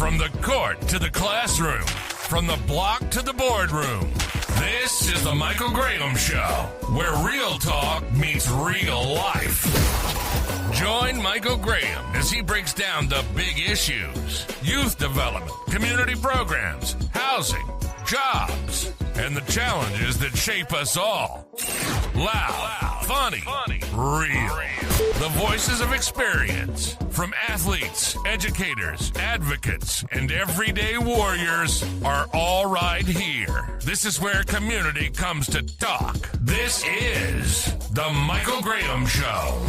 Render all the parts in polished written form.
From the court to the classroom, from the block to the boardroom, this is the Michael Graham Show, where real talk meets real life. Join Michael Graham as he breaks down the big issues: youth development, community programs, housing, jobs, and the challenges that shape us all. Loud, funny, real. The voices of experience from athletes, educators, advocates, and everyday warriors are all right here. This is where community comes to talk. This is the Michael Graham Show.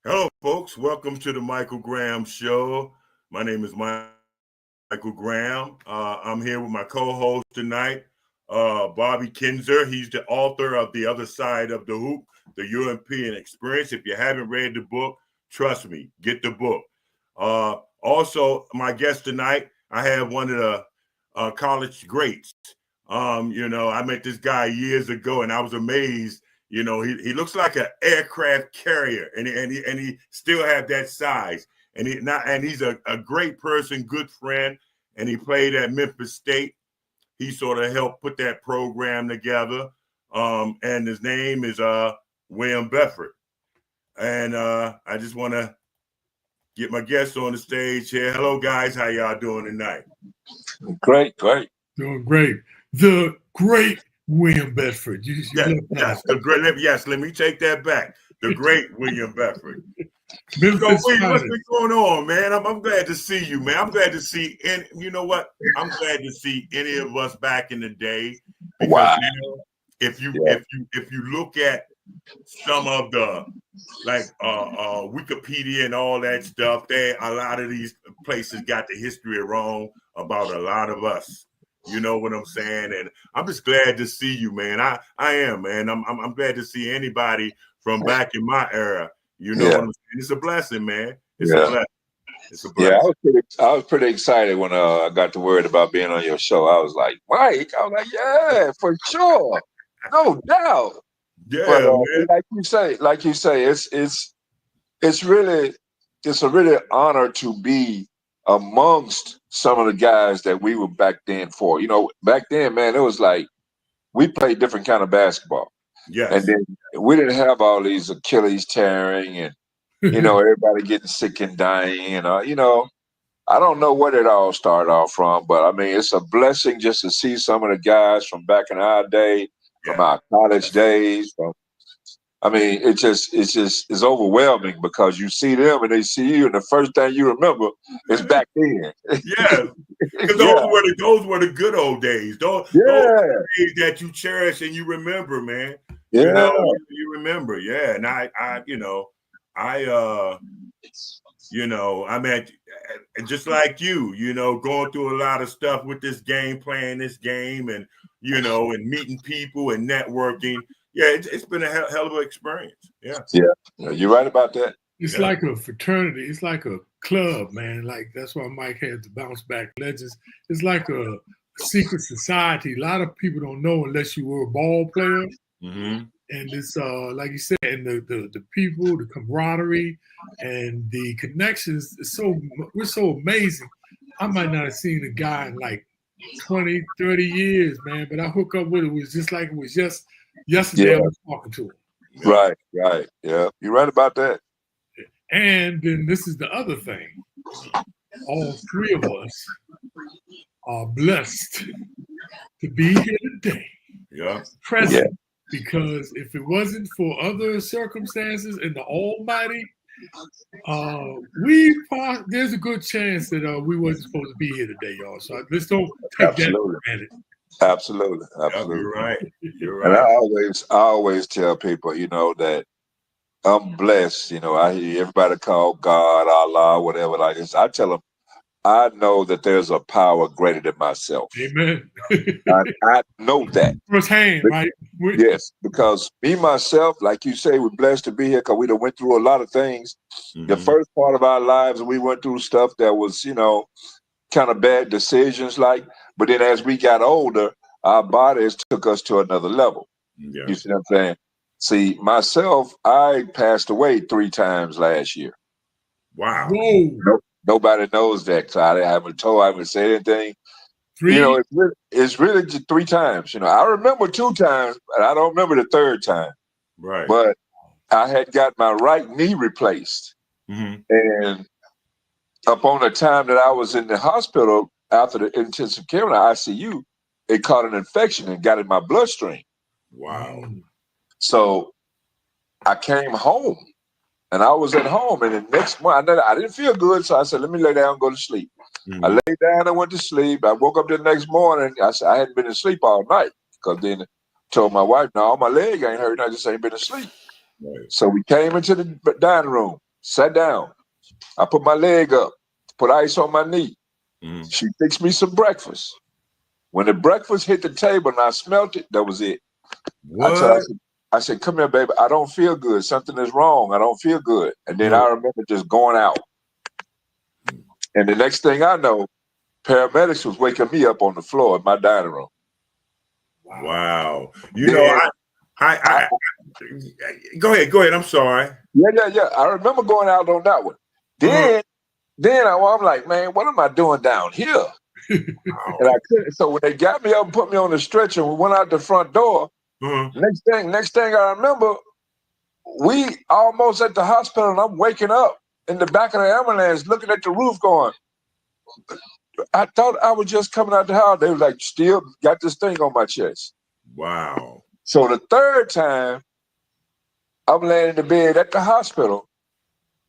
Hello, folks. Welcome to the Michael Graham Show. My name is Michael Graham. I'm here with my co-host tonight, Bobby Kinzer. He's the author of The Other Side of the Hoop, the European Experience. If you haven't read the book, trust me, get the book. Also, my guest tonight, I have one of the college greats. I met this guy years ago, and I was amazed. He looks like an aircraft carrier, and he still have that size. And he's a great person, good friend, and he played at Memphis State. He sort of helped put that program together. And his name is William Bedford. And I just want to get my guests on the stage here. Hello, guys. How y'all doing tonight? Great. Doing great. The great William Bedford. Yes, let me take that back. The great William Bedford. What's been going on, man? I'm glad to see you, man. I'm glad to see, and you know what? I'm glad to see any of us back in the day. Because wow. If you look at some of the Wikipedia and all that stuff, a lot of these places got the history wrong about a lot of us. You know what I'm saying? And I'm just glad to see you, man. I am, man. I'm glad to see anybody from back in my era. You know what I'm saying? It's a blessing, man. It's a blessing. It's a blessing. Yeah, I was pretty excited when I got the word about being on your show. I was like, Mike. I was like, yeah, for sure, no doubt. Yeah, but, man. Like you say, it's a really honor to be amongst some of the guys that we were back then for. Back then, man, it was like we played different kind of basketball. Yes. And then we didn't have all these Achilles tearing and, everybody getting sick and dying. And, I don't know what it all started off from, but I mean, it's a blessing just to see some of the guys from back in our day, from our college days. It's overwhelming because you see them and they see you, and the first thing you remember is back then. Yeah, because those were the good old days. Those days that you cherish and you remember, man. Yeah, you remember. Yeah, and I'm at just like you, going through a lot of stuff with this game, playing this game, and and meeting people and networking. Yeah, it's been a hell of an experience. Yeah, you're right about that. It's like a fraternity. It's like a club, man. Like that's why Mike had the bounce back legends. It's like a secret society. A lot of people don't know unless you were a ball player. Mm-hmm. And it's like you said, and the people, the camaraderie, and the connections. We're so amazing. I might not have seen a guy in like 20, 30 years, man, but I hook up with it. It was just like it was just yesterday I was talking to him. Right. Yeah, you're right about that. And then this is the other thing. All three of us are blessed to be here today. Yeah. Present. Yeah. Because if it wasn't for other circumstances and the Almighty, there's a good chance that we wasn't supposed to be here today, y'all. So let's don't take that for granted. Absolutely. You're right. And I always tell people, that I'm blessed. I hear everybody call God, Allah, whatever like this. I tell them, I know that there's a power greater than myself. Amen. I know that. Firsthand, right? Yes, because me, myself, like you say, we're blessed to be here because we done went through a lot of things. Mm-hmm. The first part of our lives, we went through stuff that was, kind of bad decisions, but then as we got older, our bodies took us to another level. Yeah. You see what I'm saying? See, myself, I passed away 3 times last year. Wow. Whoa. Nobody knows that. So I haven't said anything. 3? You know, it's really just 3 times. You know, I remember 2 times, but I don't remember the 3rd time. Right. But I had got my right knee replaced. Mm-hmm. And upon the time that I was in the hospital after the intensive care in the ICU, it caught an infection and got in my bloodstream. Wow. So I came home, and I was at home, and the next morning I didn't feel good, so I said, let me lay down and go to sleep. Mm-hmm. I laid down and went to sleep. I woke up the next morning. I said I hadn't been asleep all night, because then I told my wife, no, my leg ain't hurting. I just ain't been asleep. Right. So we came into the dining room, sat down. I put my leg up, put ice on my knee. Mm-hmm. She fixed me some breakfast. When the breakfast hit the table and I smelt it, that was it. What? I said, come here, baby. I don't feel good. Something is wrong. I don't feel good. And then I remember just going out. And the next thing I know, paramedics was waking me up on the floor in my dining room. Wow. You know, I go ahead. I'm sorry. Yeah. I remember going out on that one. Then I'm like, man, what am I doing down here? And I couldn't. So when they got me up and put me on the stretcher and we went out the front door, next thing I remember, we almost at the hospital, and I'm waking up in the back of the ambulance looking at the roof going, I thought I was just coming out the house. They was like, still got this thing on my chest. Wow. So the 3rd time, I'm laying in the bed at the hospital,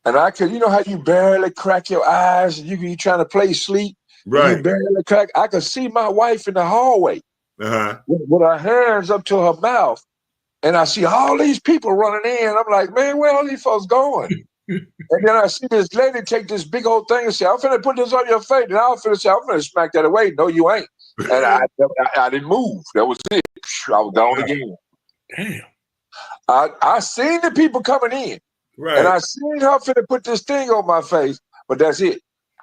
and I could, you know how you barely crack your eyes, and you trying to play sleep, right? You barely crack. I could see my wife in the hallway with her hands up to her mouth, and I see all these people running in. I'm like, man, where all these folks going? And then I see this lady take this big old thing and say, I'm finna put this on your face. And I'm finna say, I'm finna smack that away. No, you ain't. And I didn't move. That was it. I was gone again. Damn. I seen the people coming in. Right. And I seen her finna put this thing on my face, but that's it.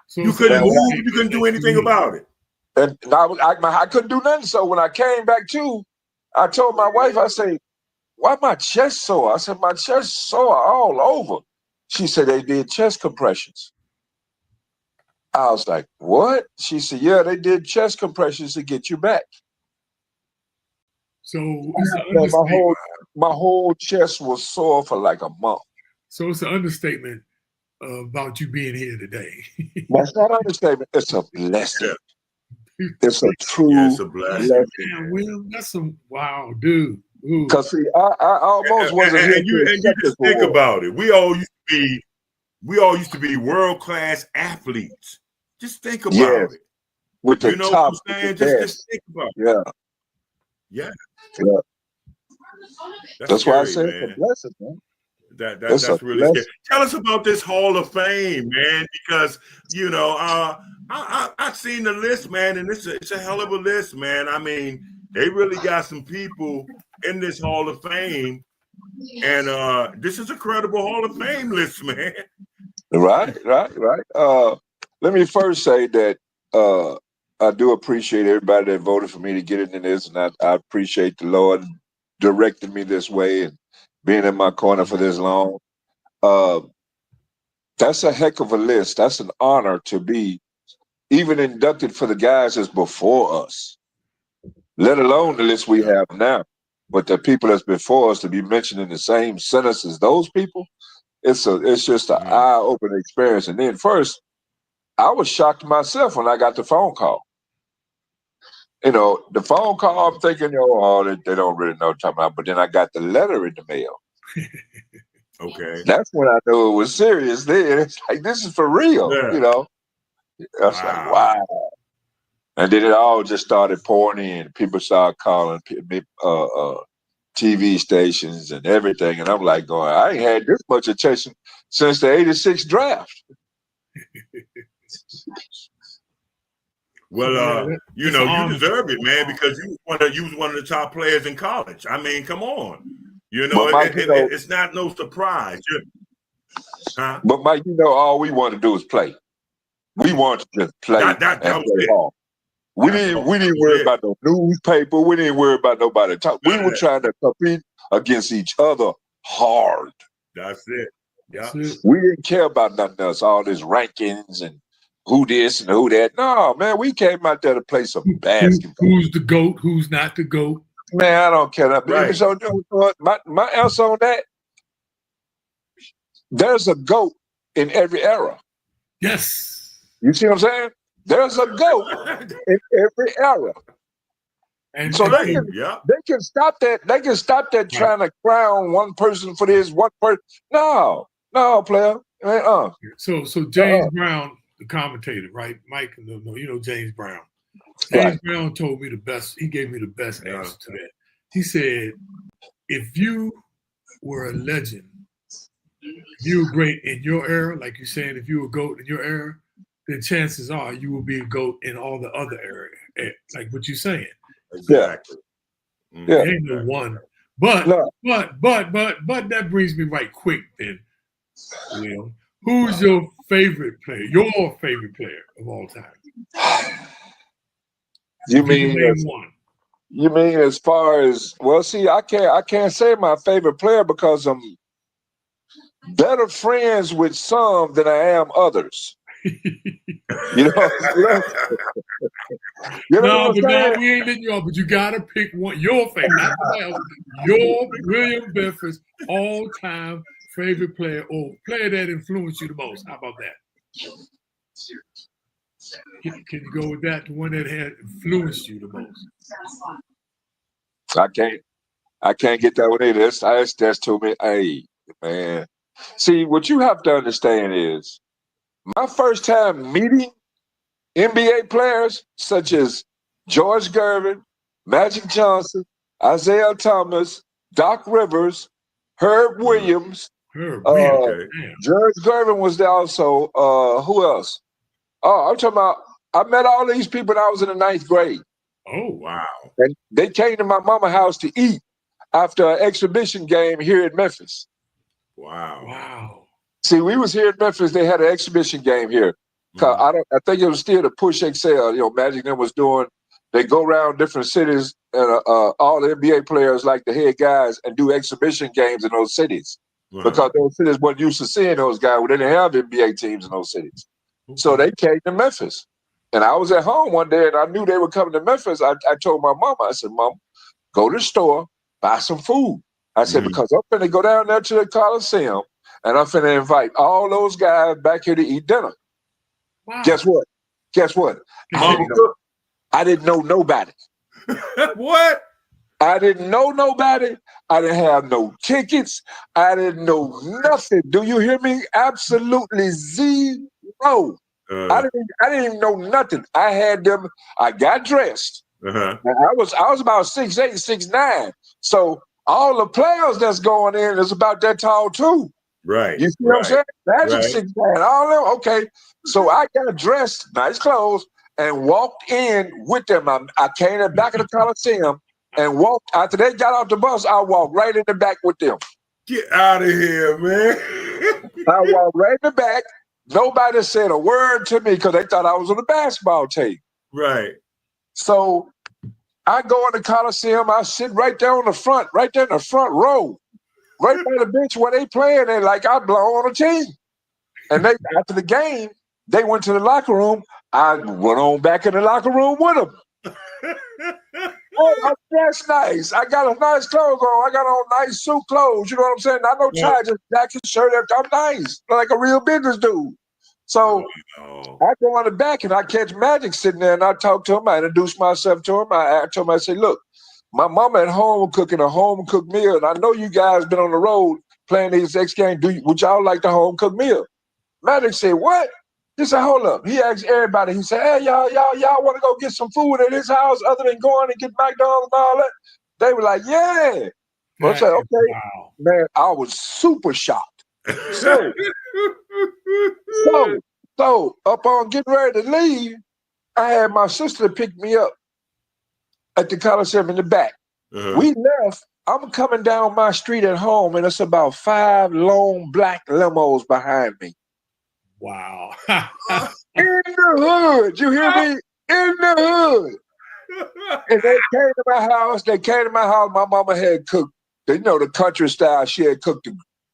So you couldn't move. You couldn't do anything about it. And I couldn't do nothing. So when I came back to, I told my wife, I said, why my chest sore? I said, my chest sore all over. She said, they did chest compressions. I was like, what? She said, yeah, they did chest compressions to get you back. So my whole chest was sore for like a month. So it's an understatement about you being here today. That's not an understatement. It's a blessing. It's a true it's a blessing. blessing. Will, that's some wow, dude. Because see, I almost wasn't here. And you just think about it. We all used to be world-class athletes. Just think about it. With the know top, what I'm saying? Just think about it. Yeah. That's why I say it's a blessing, man. That's really scary. Tell us about this Hall of Fame, man, because you know I've seen the list, man, and it's a hell of a list, man. I mean, they really got some people in this Hall of Fame, and this is a credible Hall of Fame list, man. Right. Let me first say that I do appreciate everybody that voted for me to get into this, and I appreciate the Lord directing me this way and being in my corner for this long. That's a heck of a list. That's an honor to be even inducted for the guys that's before us, let alone the list we have now. But the people that's before us to be mentioned in the same sentence as those people, it's just an eye-opening experience. And then first, I was shocked myself when I got the phone call. You know, the phone call, I'm thinking, they don't really know what I'm talking about. But then I got the letter in the mail. Okay. That's when I knew it was serious. Then it's like, this is for real, you know. I was like, wow. And then it all just started pouring in. People started calling TV stations and everything. And I'm like going, I ain't had this much attention since the 86 draft. Well, you deserve it, man, because you was one of the top players in college. I mean, come on. You know, it's not no surprise. But Mike, all we want to do is play. We want to just play and play ball. We didn't worry about no newspaper. We didn't worry about nobody talk. We were trying to compete against each other hard. That's it. Yeah. We didn't care about nothing else, all this rankings and who this and who that. No, man, we came out there to play some basketball. Who's the GOAT? Who's not the GOAT? Man, I don't care. Right. So, my answer on that, there's a GOAT in every era. Yes. You see what I'm saying? There's a GOAT in every era. And so they can stop that. They can stop that trying to crown one person for this, one person. No, player. So James Brown, the commentator, right? Mike, you know James Brown. James Brown told me the best. He gave me the best answer to that. He said, if you were a legend, you were great in your era, like you're saying, if you were a GOAT in your era, then chances are you will be a GOAT in all the other areas, like what you're saying. Exactly. Yeah. Ain't no one. But that brings me right quick then. You know, who's your favorite player? Your favorite player of all time? You mean as far as, well, see, I can't say my favorite player because I'm better friends with some than I am others. You know no, but now we ain't letting you off, but you gotta pick one, your favorite, not else, your William Memphis all-time favorite player or player that influenced you the most. How about that? Can you go with that? The one that had influenced you the most? I can't get that one either. That's too many. Hey, man. See, what you have to understand is my first time meeting NBA players such as George Gervin, Magic Johnson, Isaiah Thomas, Doc Rivers, Herb Williams. George Gervin was there also. Who else? Oh, I'm talking about, I met all these people when I was in the 9th grade. Oh, wow. And they came to my mama's house to eat after an exhibition game here in Memphis. Wow. See, we was here in Memphis. They had an exhibition game here. I think it was still the Push XL. You know, Magic them was doing. They go around different cities, and all the NBA players, like the head guys, and do exhibition games in those cities because those cities weren't used to seeing those guys. They didn't have NBA teams in those cities, so they came to Memphis. And I was at home one day, and I knew they were coming to Memphis. I told my mama, I said, "Mom, go to the store, buy some food." I said, because I'm finna go down there to the Coliseum, and I'm finna invite all those guys back here to eat dinner. Wow. Guess what? I didn't know nobody. What? I didn't know nobody. I didn't have no tickets. I didn't know nothing. Do you hear me? Absolutely zero. I didn't even know nothing. I had them. I got dressed. And I was about 6'8", 6'9". So all the players that's going in is about that tall too. Right. You see what I'm saying? Magic 6'9", all of them. Okay. So I got dressed, nice clothes, and walked in with them. I came in the back of the Coliseum and walked. After they got off the bus, I walked right in the back with them. Get out of here, man. I walked right in the back. Nobody said a word to me because they thought I was on the basketball team. Right. So I go in the Coliseum. I sit right there on the front, right there in the front row, right by the bench where they playing. And like I belong on a team. And they after the game, they went to the locker room. I went on back in the locker room with them. Oh, I'm dressed nice. I got a nice clothes on. I got on nice suit clothes. You know what I'm saying? I know just jacket, shirt. I'm nice, like a real business dude. So I go on the back and I catch Magic sitting there and I talk to him. I introduce myself to him. I told him, I say, look, my mama at home cooking a home cooked meal. And I know you guys been on the road playing these X games. Would y'all like the home cooked meal? Magic said, what? He said, hold up. He asked everybody. He said, hey, y'all want to go get some food at his house other than going and get McDonald's and all that? They were like, yeah. I said, okay. Wow. Man, I was super shocked. So upon getting ready to leave, I had my sister pick me up at the Coliseum in the back. We left. I'm coming down my street at home, and it's about 5 long black limos behind me. Wow. In the hood. You hear me? In the hood. And they came to my house. My mama had cooked the country style. She had cooked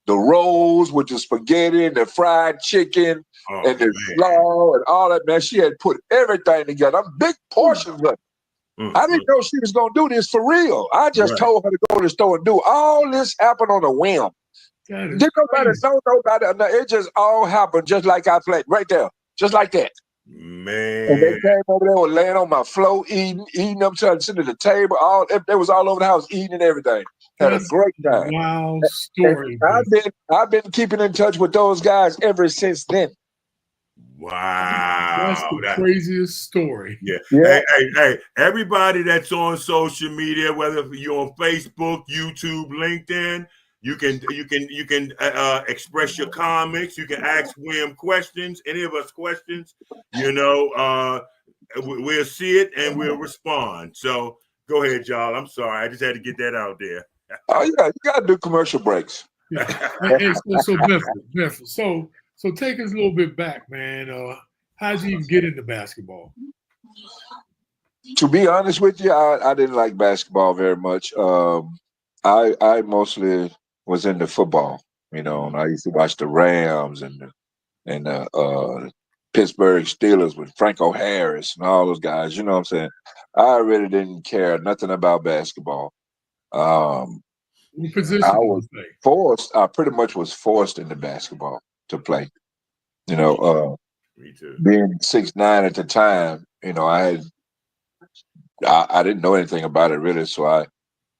the rolls with the spaghetti and the fried chicken and the slaw and all that, man. She had put everything together. Big portions of it. I didn't know she was going to do this for real. I just told her to go to the store and do all this happened on a whim. Didn't nobody know nobody. No, it just all happened just like I played right there. Just like that. Man. And they came over there, were laying on my floor, eating them, trying to sit at the table. They was all over the house eating and everything. Had a great time. Wow story. I've been keeping in touch with those guys ever since then. Wow. That's the craziest story. Yeah. Hey, everybody that's on social media, whether you're on Facebook, YouTube, LinkedIn, you can express your comments. You can ask William questions, any of us questions. We'll see it and we'll respond. So go ahead, y'all. I'm sorry. I just had to get that out there. Oh yeah, you gotta do commercial breaks. Yeah. Hey, so Memphis. So take us a little bit back, man. How'd you even get into basketball? To be honest with you, I didn't like basketball very much. I mostly was into football, and I used to watch the Rams and the Pittsburgh Steelers with Franco Harris and all those guys. You know what I'm saying? I really didn't care nothing about basketball. What position I did was you play? forced. I pretty much was forced into basketball to play. Me too. Being 6'9" at the time, I didn't know anything about it really, so I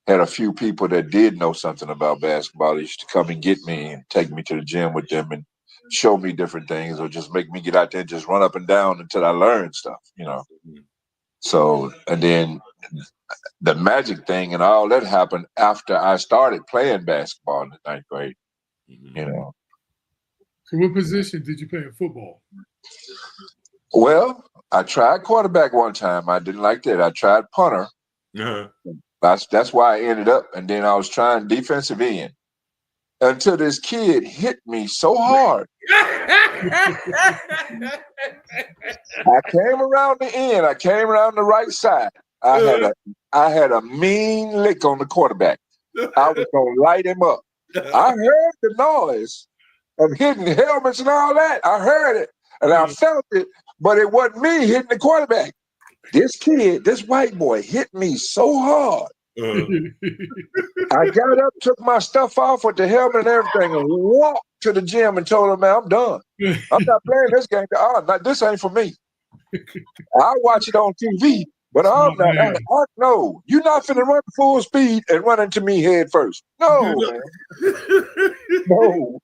had a few people that did know something about basketball. They used to come and get me and take me to the gym with them and show me different things, or just make me get out there and just run up and down until I learned stuff, So, and then the magic thing and all that happened after I started playing basketball in the 9th grade. So what position did you play in football? Well, I tried quarterback one time. I didn't like that. I tried punter. That's why I ended up. And then I was trying defensive end until this kid hit me so hard. I came around the end. I came around the right side. I had a mean lick on the quarterback. I was gonna light him up. I heard the noise of hitting the helmets and all that. I heard it and I felt it, but it wasn't me hitting the quarterback. This kid, this white boy, hit me so hard. I got up, took my stuff off with the helmet and everything, and walked to the gym and told him, man, I'm done. I'm not playing this game. This ain't for me. I'll watch it on TV, but I'm not. No, you're not finna run full speed and run into me head first. No, man. No.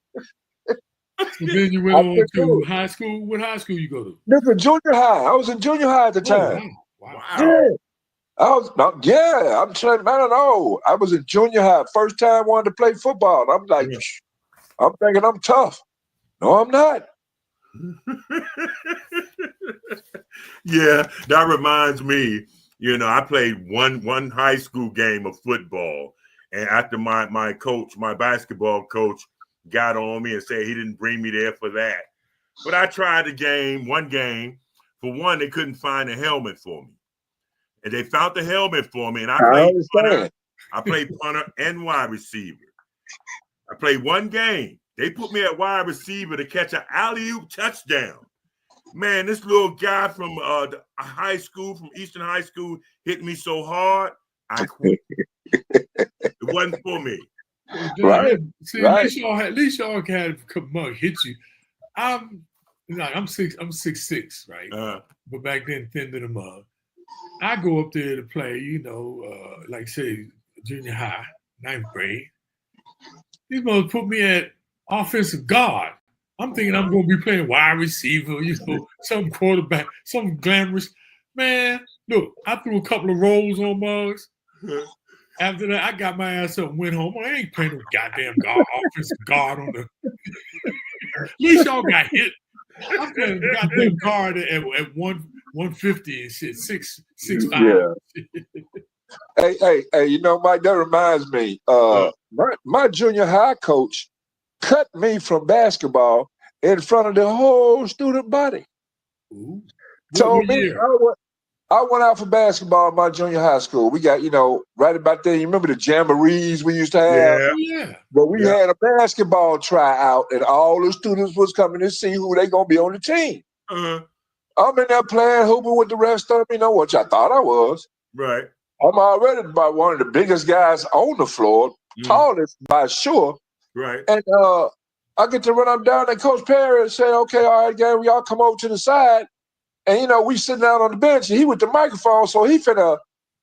So then you went on to high school. What high school you go to? This was junior high. I was in junior high at the time. Wow. Yeah. I'm telling you, I don't know. I was in junior high. First time I wanted to play football. And I'm like, I'm thinking I'm tough. No, I'm not. Yeah, that reminds me, I played one high school game of football. And after my basketball coach got on me and said he didn't bring me there for that. But I tried one game. For one, they couldn't find a helmet for me. And they found the helmet for me, and I played punter and wide receiver. I played one game. They put me at wide receiver to catch an alley-oop touchdown. Man, this little guy from high school, from Eastern High School, hit me so hard, I quit. It wasn't for me. Right. See, at least y'all had mug hit you. I'm 6'6", right? But back then, thin to the mug. I go up there to play, like say junior high, 9th grade. These mothers put me at offensive guard. I'm thinking I'm going to be playing wide receiver, some quarterback, some glamorous. Man, look, I threw a couple of rolls on mugs. After that, I got my ass up and went home. I ain't playing no goddamn offensive guard on the. At least y'all got hit. I'm playing goddamn guard at 150 and shit, 6'5". Hey, Mike, that reminds me. My junior high coach cut me from basketball in front of the whole student body. Ooh. Told me I went out for basketball in my junior high school. We got, right about there. You remember the jamborees we used to have? Yeah. Oh, yeah. But we had a basketball tryout, and all the students was coming to see who they gonna be on the team. Uh-huh. I'm in there playing, hooping with the rest of them, which I thought I was. Right. I'm already about one of the biggest guys on the floor, tallest by sure. Right. And I get to run up down, and Coach Perry said, "Okay, all right, gang, y'all come over to the side." And, we sitting down on the bench, and he with the microphone, so he finna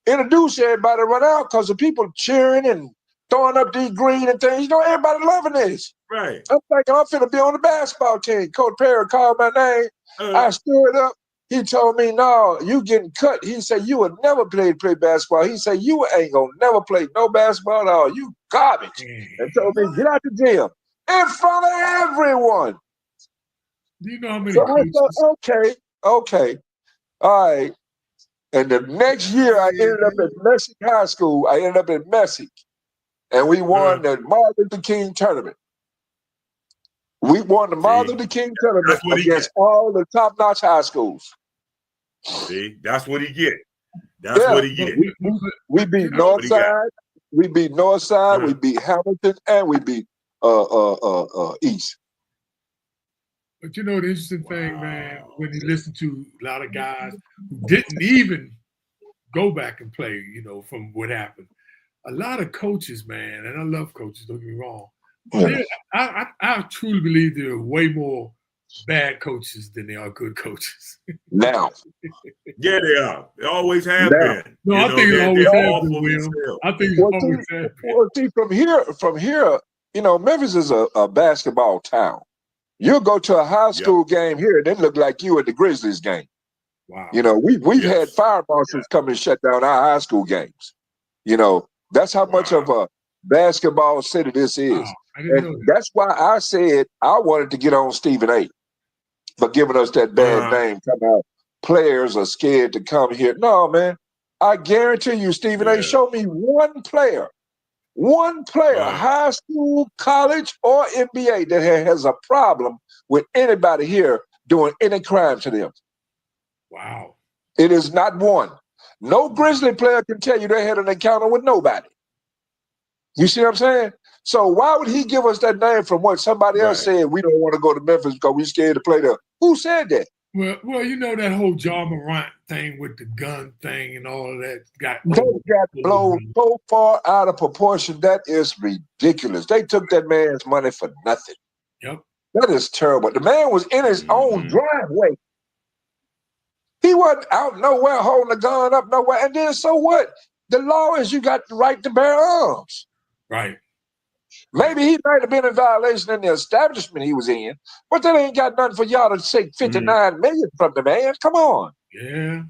introduce everybody to run out because the people cheering and throwing up these green and things. Everybody loving this. Right. I'm thinking I'm finna be on the basketball team. Coach Perry called my name. I stood up. He told me, "No, you getting cut." He said, "You would never play basketball." He said, "You ain't gonna never play no basketball at all. You garbage." And told me, "Get out the gym." In front of everyone. Do you know how many So I coaches? thought, okay, all right. And the next year, I ended up at Messick High School. I ended up at Messick, and we won the Martin Luther King tournament. We won the Martin Luther King tournament against all the top-notch high schools. See, that's what he get. That's what he get. We beat Northside. We beat Northside. We beat Hamilton, and we beat East. But the interesting thing, man, when you listen to a lot of guys who didn't even go back and play, from what happened, a lot of coaches, man, and I love coaches, don't get me wrong. I truly believe there are way more bad coaches than there are good coaches. Now. Yeah, they are. They always have been. No, I think it always has been, Will. I think it always has been. Well, see, from here, Memphis is a basketball town. You'll go to a high school game here, and it look like you at the Grizzlies game. Wow. We've had fire marshals come and shut down our high school games. That's how much of a basketball city this is. Wow. And that's why I said I wanted to get on Stephen A. for giving us that bad name. Come out, players are scared to come here. No, man. I guarantee you, Stephen A. Show me one player, high school, college, or NBA that has a problem with anybody here doing any crime to them. Wow. It is not one. No Grizzly player can tell you they had an encounter with nobody. You see what I'm saying? So why would he give us that name from what somebody else said we don't want to go to Memphis because we're scared to play there? Who said that? Well, that whole Ja Morant thing with the gun thing and all of that got blown so far out of proportion. That is ridiculous. They took that man's money for nothing. Yep. That is terrible. The man was in his own driveway. He wasn't out nowhere holding a gun up nowhere. And then so what? The law is you got the right to bear arms. Right. Maybe he might have been in violation in the establishment he was in, but that ain't got nothing for y'all to take $59 million from the man. Come on. Yeah.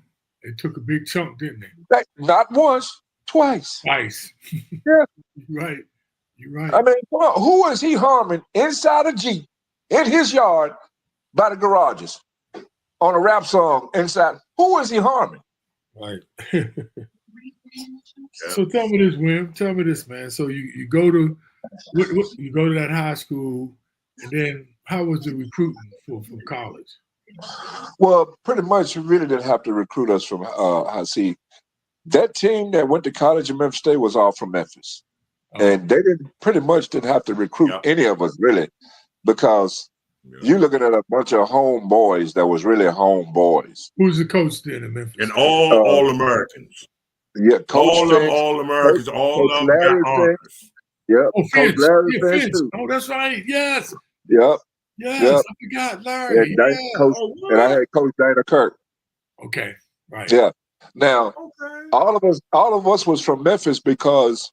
They took a big chunk, didn't they? Not once, twice. Twice. Yeah. You're right. You're right. I mean, come on. Who is he harming inside a Jeep in his yard by the garages on a rap song inside? Who is he harming? Right. So tell me this, Wim. Tell me this, man. So you go to that high school, and then how was the recruiting from college? Well, pretty much you really didn't have to recruit us from see, that team that went to college in Memphis State was all from Memphis. And they didn't have to recruit any of us really, because you're looking at a bunch of homeboys that was really homeboys. Who's the coach then in Memphis? And all Americans. Yeah, Coach all Americans, all of them got honors. Yep. Oh, Finch. Oh, that's right. Yes. Yep. Yes. I forgot Larry. And I had Coach Dana Kirk. Okay. Right. Yeah. Now, all of us was from Memphis because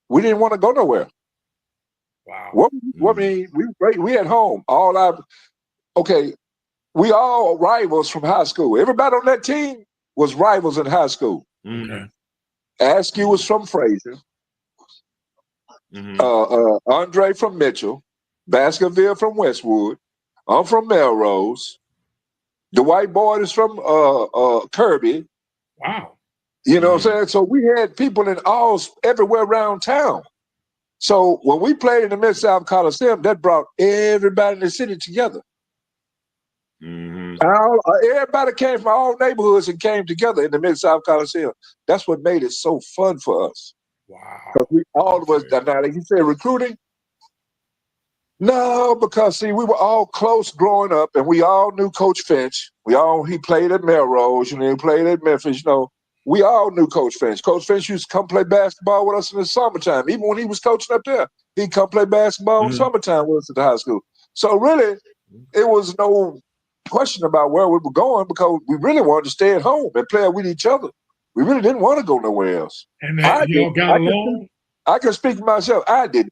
we didn't want to go nowhere. Wow. We at home. We all rivals from high school. Everybody on that team was rivals in high school. Okay. Askew was from Fraser. Andre from Mitchell. Baskerville from Westwood. I'm from Melrose. The white boy is from Kirby. Wow. You know what I'm saying? So we had people everywhere around town. So when we played in the Mid-South Coliseum, that brought everybody in the city together. Mm-hmm. Everybody came from all neighborhoods and came together in the Mid-South Coliseum. That's what made it so fun for us. Wow. All of us, now, like you said, recruiting? No, because, see, we were all close growing up, and we all knew Coach Finch. He played at Melrose, he played at Memphis, We all knew Coach Finch. Coach Finch used to come play basketball with us in the summertime. Even when he was coaching up there, he'd come play basketball in the summertime with us at the high school. So really, it was no question about where we were going because we really wanted to stay at home and play with each other. We really didn't want to go nowhere else. And y'all got along? I can speak for myself. I did.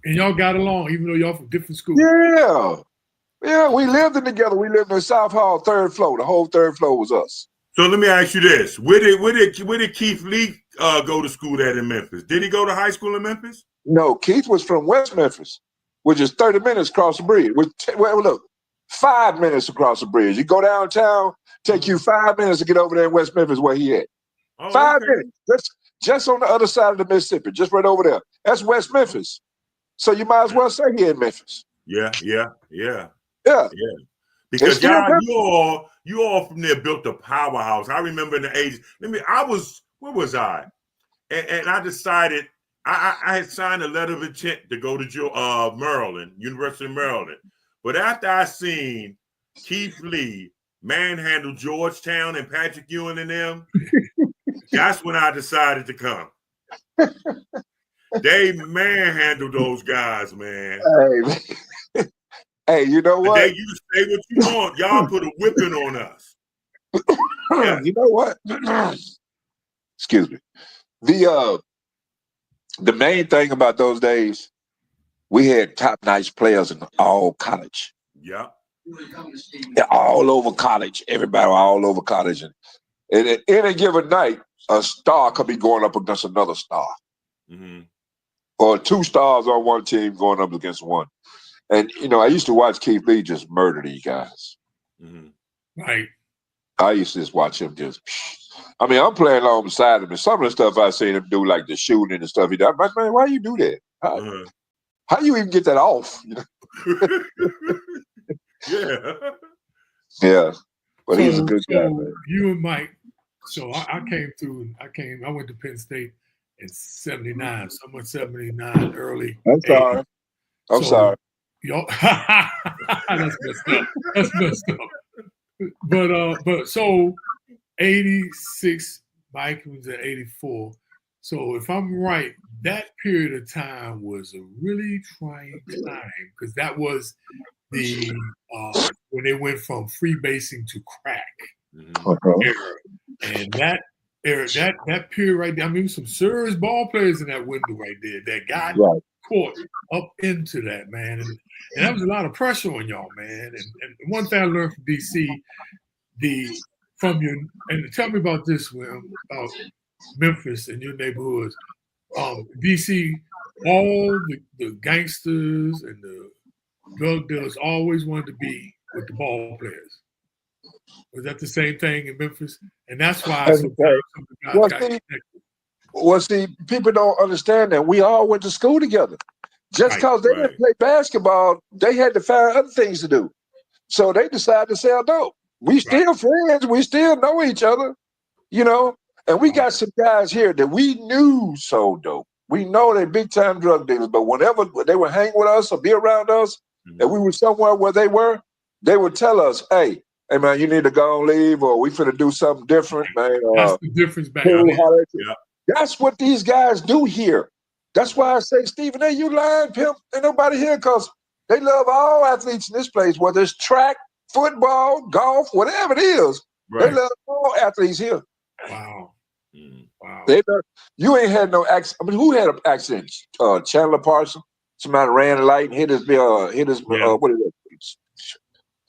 And y'all got along, even though y'all from different schools? Yeah. Yeah, we lived together. We lived in South Hall, 3rd floor. The whole 3rd floor was us. So let me ask you this: Where did Keith Lee go to school at in Memphis? Did he go to high school in Memphis? No, Keith was from West Memphis, which is 30 minutes across the bridge. Look, 5 minutes across the bridge. You go downtown, take you 5 minutes to get over there in West Memphis where he at. 5 minutes, just on the other side of the Mississippi, just right over there. That's West Memphis. So you might as well say here in Memphis. Yeah. Because you all from there built a powerhouse. I remember in the 80s. Where was I? And I decided I had signed a letter of intent to go to Maryland, University of Maryland. But after I seen Keith Lee manhandle Georgetown and Patrick Ewing and them, that's when I decided to come. They manhandled those guys, man. Hey, you know what? They used to say what you want. Y'all put a whipping on us. Yeah. You know what? Excuse me. The main thing about those days, we had top-notch players in all college. Yeah. They're all over college. Everybody all over college. And at any given night, a star could be going up against another star. Mm-hmm. Or 2 stars on one team going up against one. And, I used to watch Keith Lee just murder these guys. Mm-hmm. Right. I used to just watch him I'm playing along beside him, and some of the stuff I seen him do, like the shooting and stuff he did, I'm like, man, why you do that? How you even get that off? Yeah. Yeah. But he's a good guy, man. You and Mike, I went to Penn State in 79, somewhat 79, early. I'm sorry. Y'all, that's messed up. But so 86, Mike was at 84. So if I'm right, that period of time was a really trying time because that was the when they went from freebasing to crack era. And that era, that period right there, some serious ball players in that window right there that got caught up into that, man. And that was a lot of pressure on y'all, man. And one thing I learned from DC, and tell me about this, Will, about Memphis and your neighborhoods. DC, all the gangsters and the drug dealers always wanted to be with the ball players. Was that the same thing in Memphis? And that's why see, people don't understand that. We all went to school together. Just because they didn't play basketball, they had to find other things to do. So they decided to sell dope. We still friends. We still know each other, And we got some guys here that we knew sold dope. We know they're big-time drug dealers, but whenever they would hang with us or be around us, and we were somewhere where they would tell us, hey, man, you need to go and leave, or we finna do something different, man. That's the difference back then. That's what these guys do here. That's why I say, Stephen, hey, you lying, pimp. Ain't nobody here because they love all athletes in this place, whether it's track, football, golf, whatever it is. They love all athletes here. Wow. Wow. You ain't had no accident. Who had an accident? Chandler Parsons. Somebody ran a light and hit his what is it?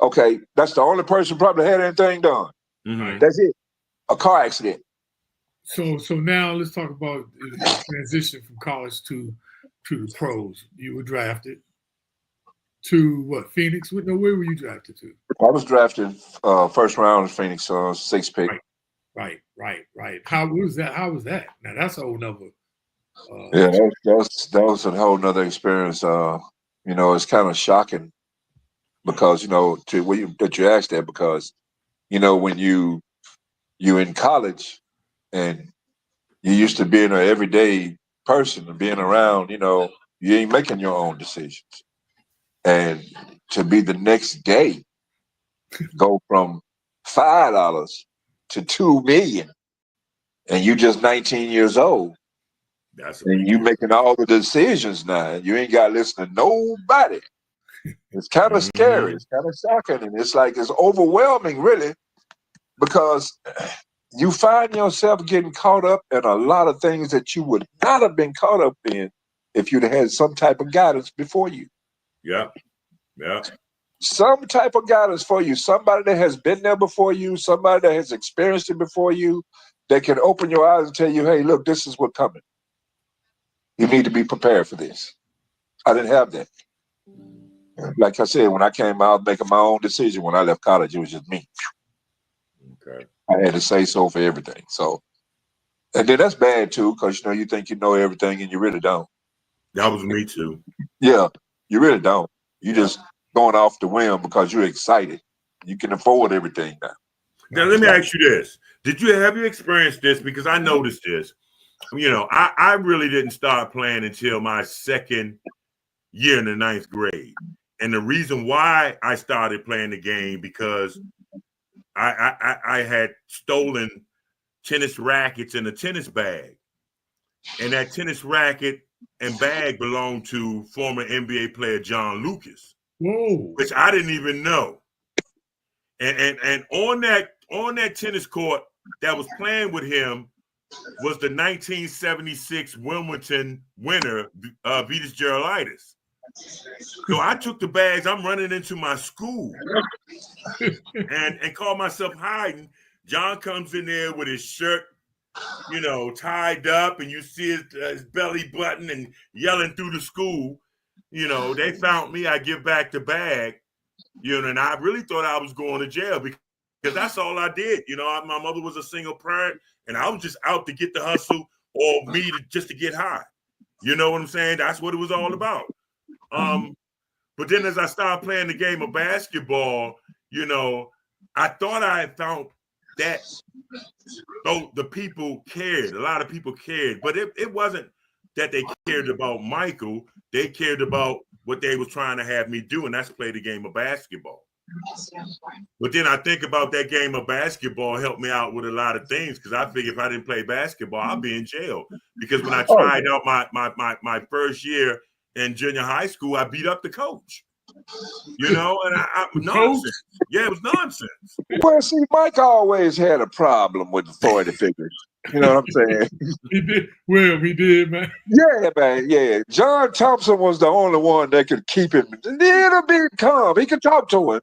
Okay, that's the only person probably had anything done. Mm-hmm. That's it. A car accident. So now let's talk about the transition from college to the pros. You were drafted to what? Phoenix? Where were you drafted to? I was drafted first round in Phoenix, 6th pick. Right. How was that? Now that's a whole nother. That was a whole nother experience. It's kind of shocking because that you asked that, because when you in college and you used to being an everyday person and being around, you ain't making your own decisions, and to be the next day go from $5 to $2 million, and you just 19 years old. That's And you making all the decisions now. You ain't got to listen to nobody. It's kind of scary. It's kind of shocking. And it's like, it's overwhelming, really, because you find yourself getting caught up in a lot of things that you would not have been caught up in if you'd had some type of guidance before you. Yeah. Yeah. Some type of guidance for you. Somebody that has been there before you, somebody that has experienced it before you, that can open your eyes and tell you, hey, look, this is what's coming. You need to be prepared for this. I didn't have that. Like I said, when I came out making my own decision when I left college, it was just me. Okay. I had to say so for everything. So, and then that's bad too, because you think you know everything and you really don't. That was me too. Yeah, you really don't. You just going off the whim because you're excited. You can afford everything now. Now let me ask you this: have you experienced this? Because I noticed this. I really didn't start playing until my second year in the 9th grade. And the reason why I started playing the game, because I had stolen tennis rackets and a tennis bag. And that tennis racket and bag belonged to former NBA player John Lucas. Whoa. Which I didn't even know. And on that tennis court that was playing with him was the 1976 Wimbledon winner, Vitas Gerulaitis. So I took the bags. I'm running into my school and call myself hiding. John comes in there with his shirt, tied up, and you see his belly button and yelling through the school. They found me. I give back the bag, and I really thought I was going to jail because that's all I did. My mother was a single parent, and I was just out to get the hustle or me just to get high. You know what I'm saying? That's what it was all about. But then as I started playing the game of basketball, I thought I had found that the people cared. A lot of people cared, but it wasn't that they cared about Michael. They cared about what they was trying to have me do, and that's play the game of basketball. But then I think about that game of basketball helped me out with a lot of things, because I figured if I didn't play basketball, I'd be in jail. Because when I tried out my first year in junior high school, I beat up the coach. And I nonsense. Yeah, it was nonsense. Well, see, Mike always had a problem with authority figures. You know what I'm saying? He did. Well, he did, man. Yeah, man. Yeah. John Thompson was the only one that could keep him a little bit calm. He could talk to him.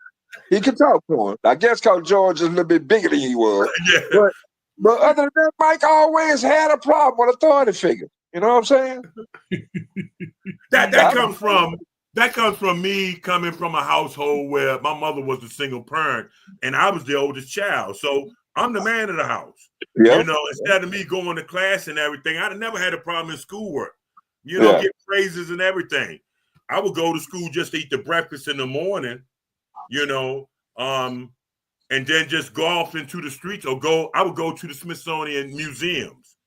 I guess because George is a little bit bigger than he was. Yeah. But other than that, Mike always had a problem with authority figures. You know what I'm saying? That comes from me coming from a household where my mother was a single parent and I was the oldest child. So I'm the man of the house. Yeah. Instead of me going to class and everything, I never had a problem in schoolwork. Get praises and everything. I would go to school just to eat the breakfast in the morning, and then just go off into the streets I would go to the Smithsonian museums,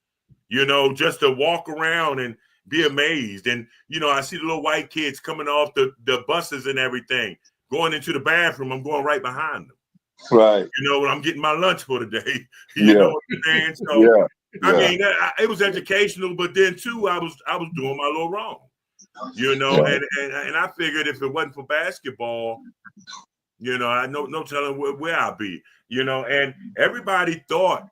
just to walk around and be amazed. And, I see the little white kids coming off the buses and everything, going into the bathroom. I'm going right behind them. Right. When I'm getting my lunch for the day. You know what I'm saying? So, yeah. I mean, it was educational, but then, too, I was doing my little wrong. And I figured if it wasn't for basketball, I no telling where I'd be, and everybody thought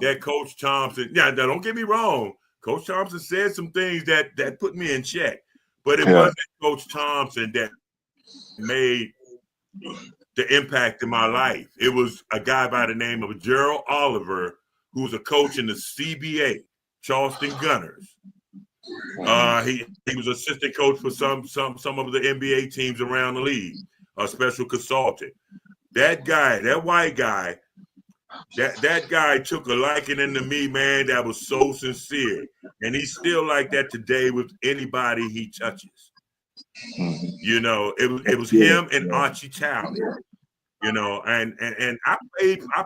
that Coach Thompson, now don't get me wrong, Coach Thompson said some things that put me in check, but it wasn't Coach Thompson that made the impact in my life. It was a guy by the name of Gerald Oliver, who was a coach in the CBA, Charleston Gunners. He was assistant coach for some of the NBA teams around the league, a special consultant. That guy, that white guy, that guy took a liking into me, man, that was so sincere. And he's still like that today with anybody he touches. You know, it was him and Archie Talley. You know, and I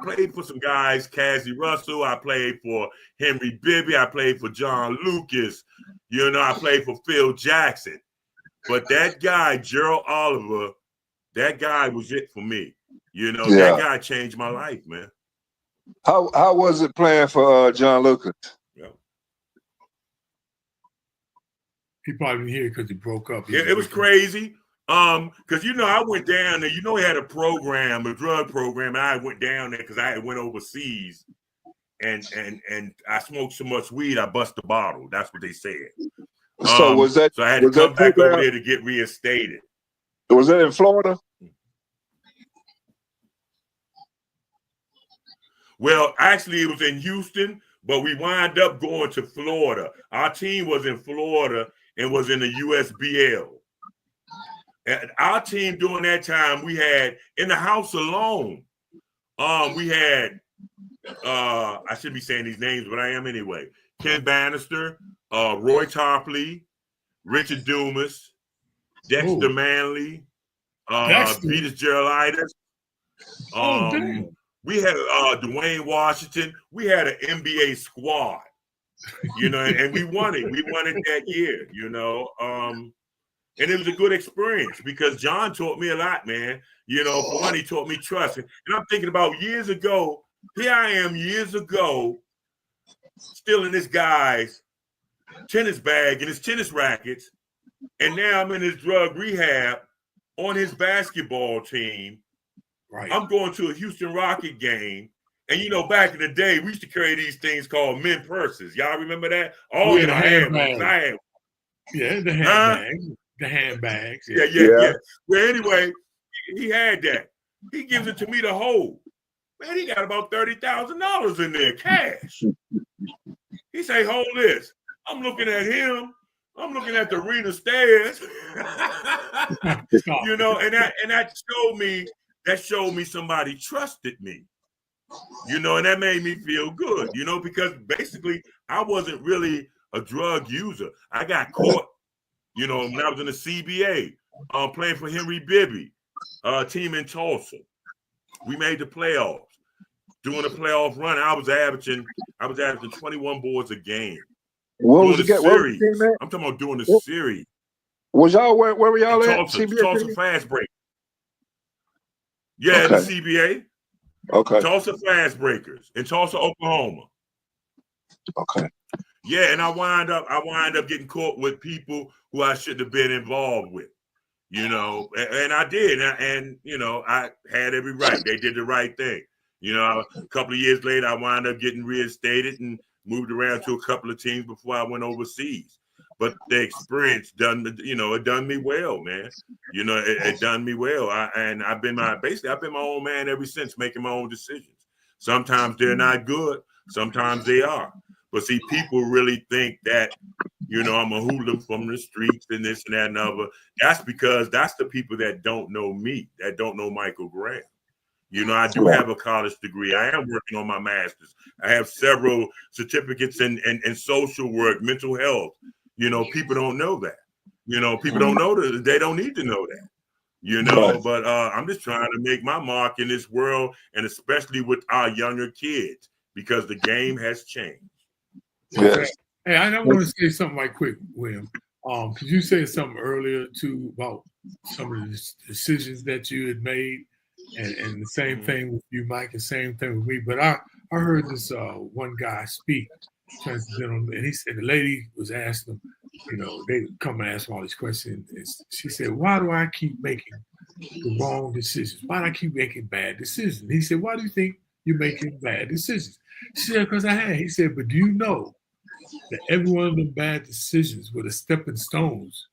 played for some guys, Cassie Russell. I played for Henry Bibby. I played for John Lucas. You know, I played for Phil Jackson. But that guy, Gerald Oliver, that guy was it for me. You know, that guy changed my life, man. How was it playing for John Lucas? Yeah. He probably didn't hear it because he broke up. It was crazy. Because you know, I went down there. You know, he had a program, a drug program, and I went down there because I went overseas, and I smoked so much weed I bust the bottle. That's what they said. So was that? So I had to come back over there to get reinstated. Was that in Florida? Well, actually, it was in Houston, but we wound up going to Florida. Our team was in Florida and was in the USBL. And our team during that time, we had in the house alone, we had I shouldn't be saying these names, but I am anyway. Ken Bannister, Roy Tarpley, Richard Dumas, Dexter Manley, Peter Gerolitis. We had Dwayne Washington. We had an NBA squad, you know, and we won it. We won it that year, you know. And it was a good experience because John taught me a lot, man. You know, for one, he taught me trust. And I'm thinking about years ago, here I am years ago, still in this guy's tennis bag and his tennis rackets. And now I'm in his drug rehab on his basketball team. Right. I'm going to a Houston Rocket game. And, you know, back in the day, we used to carry these things called men purses. Y'all remember that? Oh, yeah, I had one. Yeah, the handbags. The handbags. Yeah. Well, anyway, he had that. He gives it to me to hold. Man, he got about $30,000 in there, cash. He say, hold this. I'm looking at him. I'm looking at the arena stairs. You know, and that showed me somebody trusted me. You know, and that made me feel good, you know, because basically I wasn't really a drug user. I got caught. You know, when I was in the CBA, playing for Henry Bibby, team in Tulsa. We made the playoffs. Doing a playoff run, I was averaging 21 boards a game. What was the series? I'm talking about doing the series. Was y'all where were y'all at? Tulsa Fast Break. Yeah, okay. The CBA. Okay. Tulsa Fast Breakers in Tulsa, Oklahoma. Okay. Yeah, and I wind up getting caught with people who I shouldn't have been involved with, you know, and I did, and you know, I had every right. They did the right thing, you know. A couple of years later, I wound up getting reinstated and moved around to a couple of teams before I went overseas. But the experience it done me well, man. You know, it done me well. I've been my own man ever since, making my own decisions. Sometimes they're not good, sometimes they are. But see, people really think that, you know, I'm a hooligan from the streets and this and that and other. That's because that's the people that don't know me, that don't know Michael Graham. You know, I do have a college degree. I am working on my master's. I have several certificates in social work, mental health. You know, people don't know that. You know, people don't know that. They don't need to know that. You know, but I'm just trying to make my mark in this world, and especially with our younger kids, because the game has changed. Yes. Hey, I want to say something right quick, William. Because you said something earlier too about some of the decisions that you had made, and the same thing with you, Mike, and same thing with me. But I heard this one guy speak, transcendental, and he said the lady was asking him, you know, they come and ask him all these questions. And she said, "Why do I keep making the wrong decisions? Why do I keep making bad decisions?" He said, "Why do you think you're making bad decisions?" She said, "Because I had." He said, "But do you know that every one of them bad decisions were the stepping stones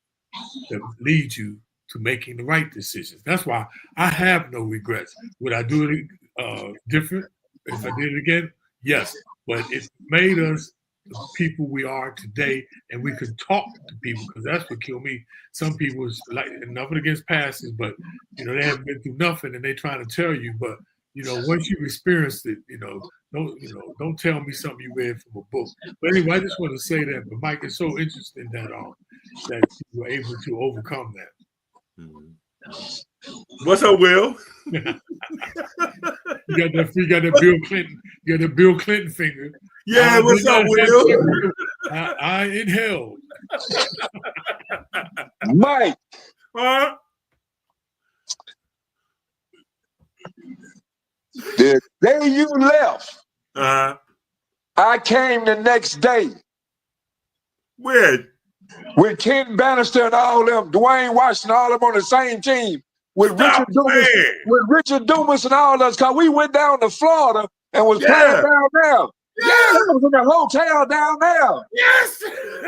that lead you to making the right decisions? That's why I have no regrets. Would I do it different if I did it again? Yes, but it made us the people we are today, and we could talk to people, because that's what killed me. Some people is like, nothing against passes, but you know, they haven't been through nothing and they trying to tell you. But you know, once you've experienced it, don't tell me something you read from a book. But anyway, I just want to say that. But Mike, it's so interesting that that you were able to overcome that. Mm-hmm. What's up, Will? You got that Bill Clinton. You got the Bill Clinton finger. Yeah, what's up, Will? I inhaled. Mike. Huh? The day you left, I came the next day. Where? With Ken Bannister and all them, Dwayne Washington, all them on the same team. With Richard Dumas and all us, because we went down to Florida and was playing down there. Yeah, I was in the hotel down there. Yes.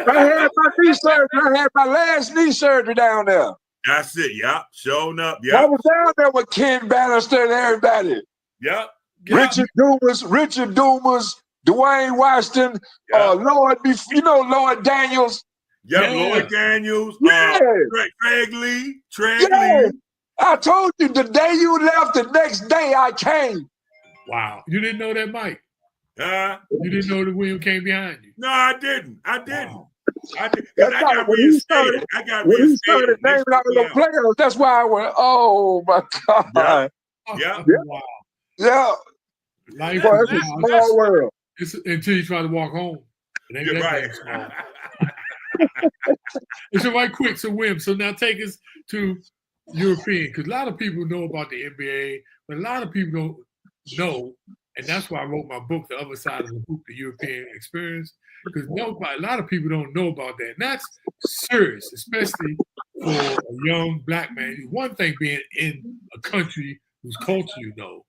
I had my knee surgery. I had my last knee surgery down there. That's it. Yep. Showing up. Yep. I was down there with Ken Bannister and everybody. Yep. Richard Dumas, Dwayne Washington, Lord Daniels. Yep, Lloyd Daniels. Craig Lee. Lee. I told you the day you left, the next day I came. Wow. You didn't know that, Mike? You didn't know that William came behind you? No, I didn't. Wow. I did. That's I got reinstated. When he started naming out the players, that's why I went, oh my God. Yeah. Wow. Yeah. Life Boy, it's a small world. Until you try to walk home. You're right. So right quick, so William, so now take us to European, because a lot of people know about the NBA, but a lot of people don't know, and that's why I wrote my book, The Other Side of the Hoop, The European Experience, because a lot of people don't know about that. And that's serious, especially for a young black man. One thing being in a country whose culture you know.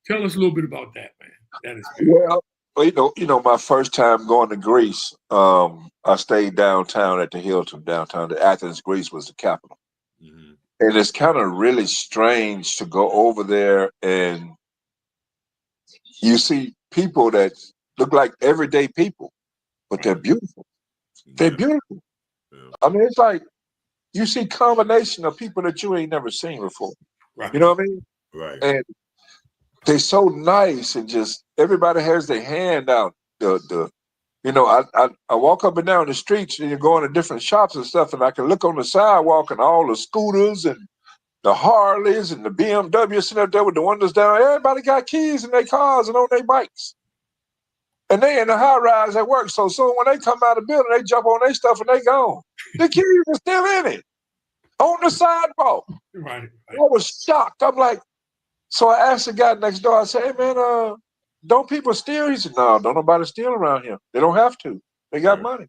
Tell us a little bit about that, man. That is well, my first time going to Greece, I stayed downtown at the Hilton downtown. Athens, Greece was the capital. Mm-hmm. And it's kind of really strange to go over there and you see people that look like everyday people, but they're beautiful. They're beautiful. Yeah. I mean, it's like you see combination of people that you ain't never seen before. Right. You know what I mean? Right. And they're so nice and just everybody has their hand out. I walk up and down the streets and you're going to different shops and stuff, and I can look on the sidewalk and all the scooters and the Harleys and the BMWs sitting up there with the windows down. Everybody got keys in their cars and on their bikes. And they in the high rise at work. So soon when they come out of the building, they jump on their stuff and they gone. The keys are still in it. On the sidewalk. Right. I was shocked. I'm like, so I asked the guy next door, I said, hey man, don't people steal? He said, no, don't nobody steal around here. They don't have to. They got money.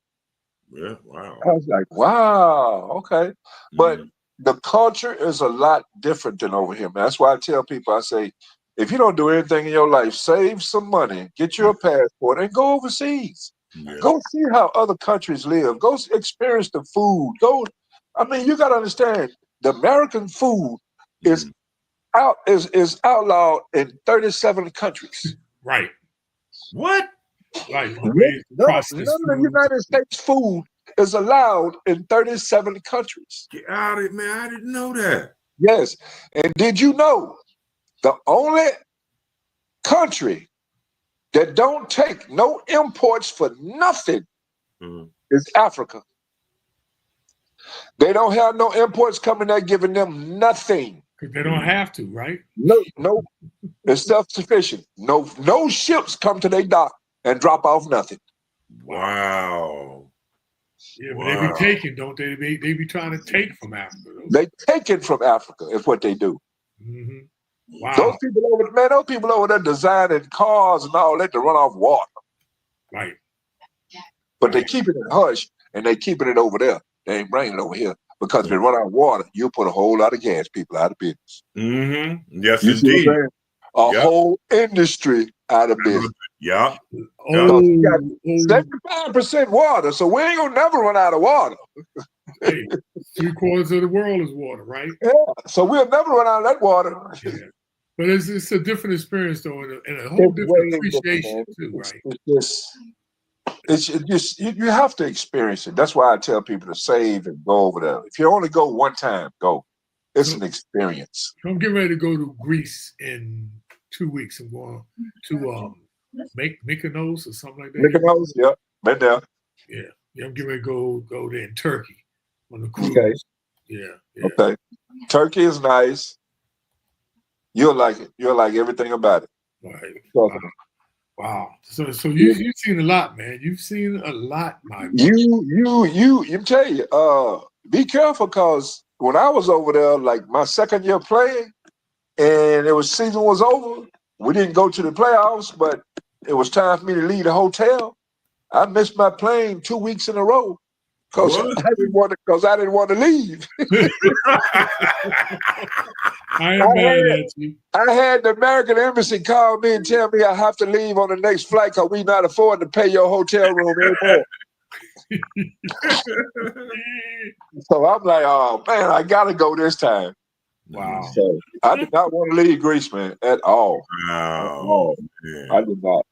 Yeah, wow. I was like, wow, okay. But the culture is a lot different than over here, man. That's why I tell people, I say, if you don't do anything in your life, save some money, get you a passport, and go overseas. Yeah. Go see how other countries live. Go experience the food. You got to understand, the American food is outlawed in 37 countries. Right. What? Right. None of the United States food is allowed in 37 countries. Get out of it, man. I didn't know that. Yes. And did you know the only country that don't take no imports for nothing is Africa? They don't have no imports coming there giving them nothing. Because they don't have to, right? No. It's self-sufficient. No ships come to their dock and drop off nothing. Wow. Yeah, but they be taking, don't they? They be trying to take from Africa. They take it from Africa is what they do. Mm-hmm. Wow. Those people over there designing cars and all that to run off water. Right. But they keep it in hush and they keeping it over there. They ain't bringing it over here. Because if they run out of water, you'll put a whole lot of gas people out of business. Mm-hmm. Yes, indeed. A whole industry out of business. Yeah. Oh, we got 75% water, so we ain't gonna never run out of water. Hey, 3/4 of the world is water, right? Yeah. So we'll never run out of that water. Yeah. But it's a different experience though, and a whole different appreciation too, right? It's just you have to experience it. That's why I tell people to save and go over there. If you only go one time, go. It's an experience. I'm getting ready to go to Greece in 2 weeks. I'm going to Mykonos or something like that. Mykonos, yeah, been there. Yeah, I'm getting ready to go there in Turkey. on the cruise. Okay. Yeah. Okay. Turkey is nice. You'll like it. You'll like everything about it. Right. Wow. So you've seen a lot, man. You've seen a lot, my brother. You tell you, be careful, because when I was over there, like my second year playing, and season was over, we didn't go to the playoffs, but it was time for me to leave the hotel. I missed my plane 2 weeks in a row because I didn't want to leave. I ain't mad at you. I had the American Embassy call me and tell me I have to leave on the next flight because we not affording to pay your hotel room anymore. So I'm like, oh man, I gotta go this time. Wow. So I did not want to leave Greece, man, at all. Wow. I did not.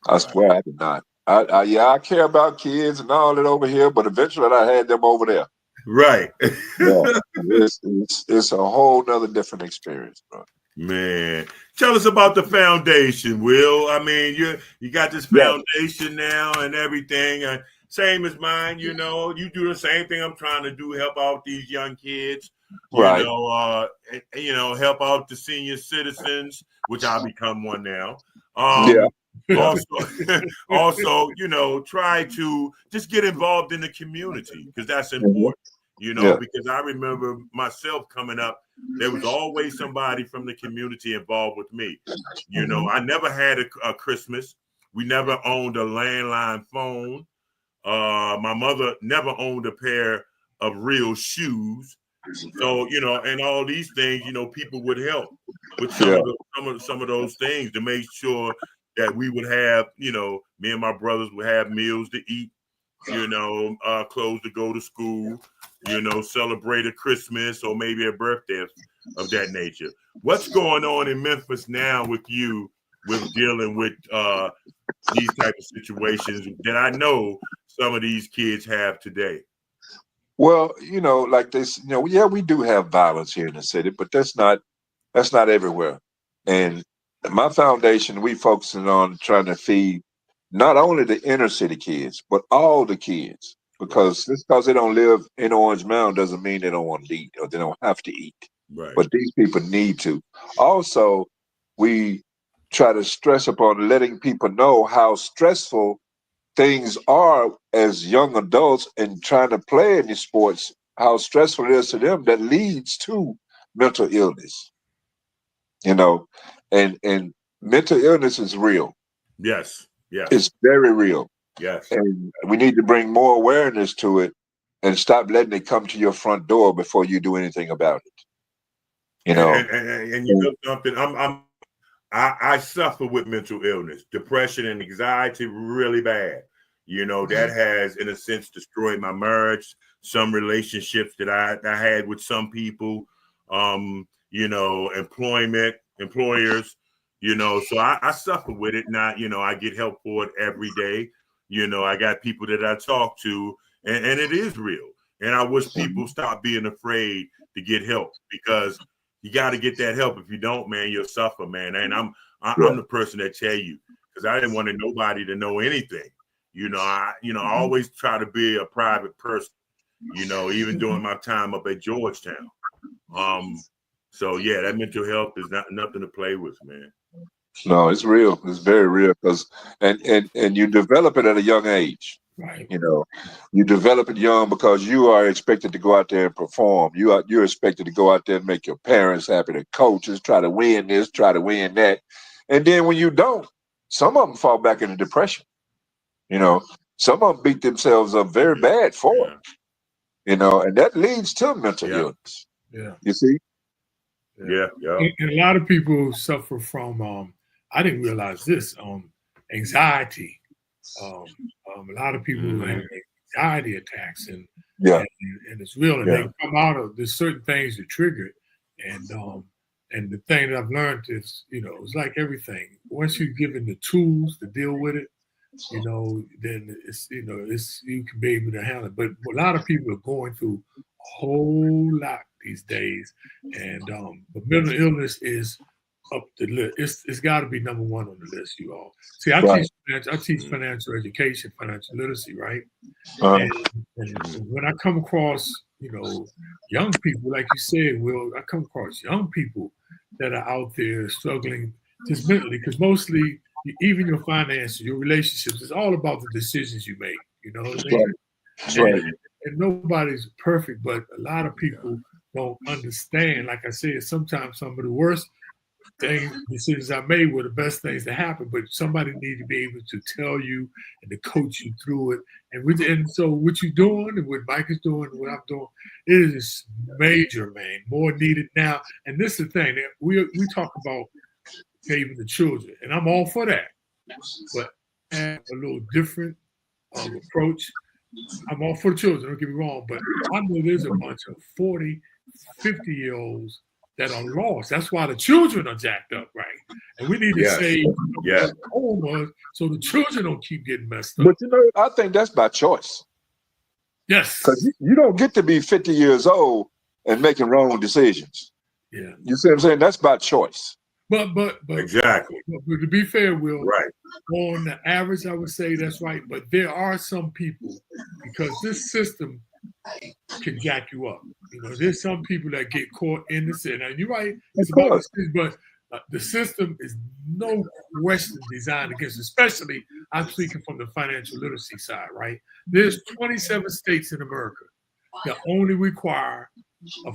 I swear I did not. I care about kids and all that over here, but eventually I had them over there. Right. Yeah, it's a whole nother different experience, bro. Man, tell us about the foundation, Will. I mean, you got this foundation now and everything. Same as mine, you do the same thing I'm trying to do, help out these young kids, Right. Help out the senior citizens, which I'll become one now. Also, try to just get involved in the community, because that's important, because I remember myself coming up, there was always somebody from the community involved with me. I never had a Christmas. We never owned a landline phone. My mother never owned a pair of real shoes. So, and all these things, people would help with some of those things to make sure that we would have, me and my brothers would have meals to eat, clothes to go to school, celebrate a Christmas or maybe a birthday of that nature. What's going on in Memphis now with you with dealing with these type of situations that I know some of these kids have today? Well, like this, we do have violence here in the city, but that's not everywhere. And my foundation, we focusing on trying to feed not only the inner city kids, but all the kids. Because just because they don't live in Orange Mountain doesn't mean they don't want to eat or they don't have to eat. Right. But these people need to. Also, we try to stress upon letting people know how stressful things are as young adults and trying to play in these sports, how stressful it is to them that leads to mental illness. And mental illness is real. Yes. It's very real. Yes. And we need to bring more awareness to it and stop letting it come to your front door before you do anything about it. And you know something, I suffer with mental illness, depression and anxiety really bad. That has, in a sense, destroyed my marriage, some relationships that I had with some people, employers, so I suffer with it. Now, I get help for it every day. I got people that I talk to, and it is real. And I wish people stop being afraid to get help, because you got to get that help. If you don't, man, you'll suffer, man. And I'm the person that tell you, because I didn't want nobody to know anything. I always try to be a private person, even during my time up at Georgetown. So yeah, that mental health is nothing to play with, man. No, it's real. It's very real, because and you develop it at a young age. Right. You develop it young because you are expected to go out there and perform. You're expected to go out there and make your parents happy, the coaches, try to win this, try to win that. And then when you don't, some of them fall back into depression. Some of them beat themselves up very bad for it. And that leads to mental illness. Yeah. You see? Yeah. And a lot of people suffer from, I didn't realize this, anxiety. A lot of people have anxiety attacks, and it's real, and they come out of, there's certain things that trigger it. And the thing that I've learned is, it's like everything. Once you're given the tools to deal with it, then it's, you can be able to handle it. But a lot of people are going through a whole lot these days, and but mental illness is up the list. It's got to be number one on the list, you all. See, I teach financial education, financial literacy, right? And when I come across, young people, like you said, Will, I come across young people that are out there struggling just mentally, because mostly even your finances, your relationships, it's all about the decisions you make. You know what I mean? Right. And nobody's perfect, but a lot of people don't understand. Like I said, sometimes some of the worst decisions I made were the best things that happened, but somebody needs to be able to tell you and to coach you through it. And so what you're doing and what Mike is doing and what I'm doing, it is major, man, more needed now. And this is the thing, we talk about saving the children, and I'm all for that, but have a little different approach. I'm all for the children, don't get me wrong, but I know there's a bunch of 40, 50-year-olds that are lost. That's why the children are jacked up, right? And we need to save the old ones so the children don't keep getting messed up. But I think that's by choice. Yes. Because you don't get to be 50 years old and making wrong decisions. Yeah. You see what I'm saying? That's by choice. But exactly. But to be fair, Will, right. On the average, I would say that's right. But there are some people, because this system can jack you up. There's some people that get caught in the sin. Now, you're right. It's about but the system is no question designed against, especially I'm speaking from the financial literacy side, right? There's 27 states in America that only require a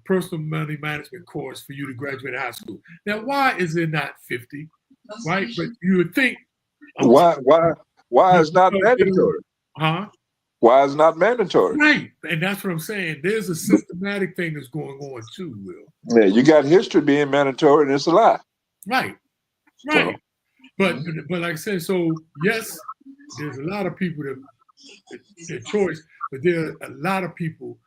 personal money management course for you to graduate high school. Now, why is it not 50? Right? But you would think. Why is not mandatory? Huh? Why is not mandatory? Right. And that's what I'm saying. There's a systematic thing that's going on too, Will. Yeah, you got history being mandatory, and it's a lie. Right. Right. So. But like I said, so yes, there's a lot of people that their choice, but there are a lot of people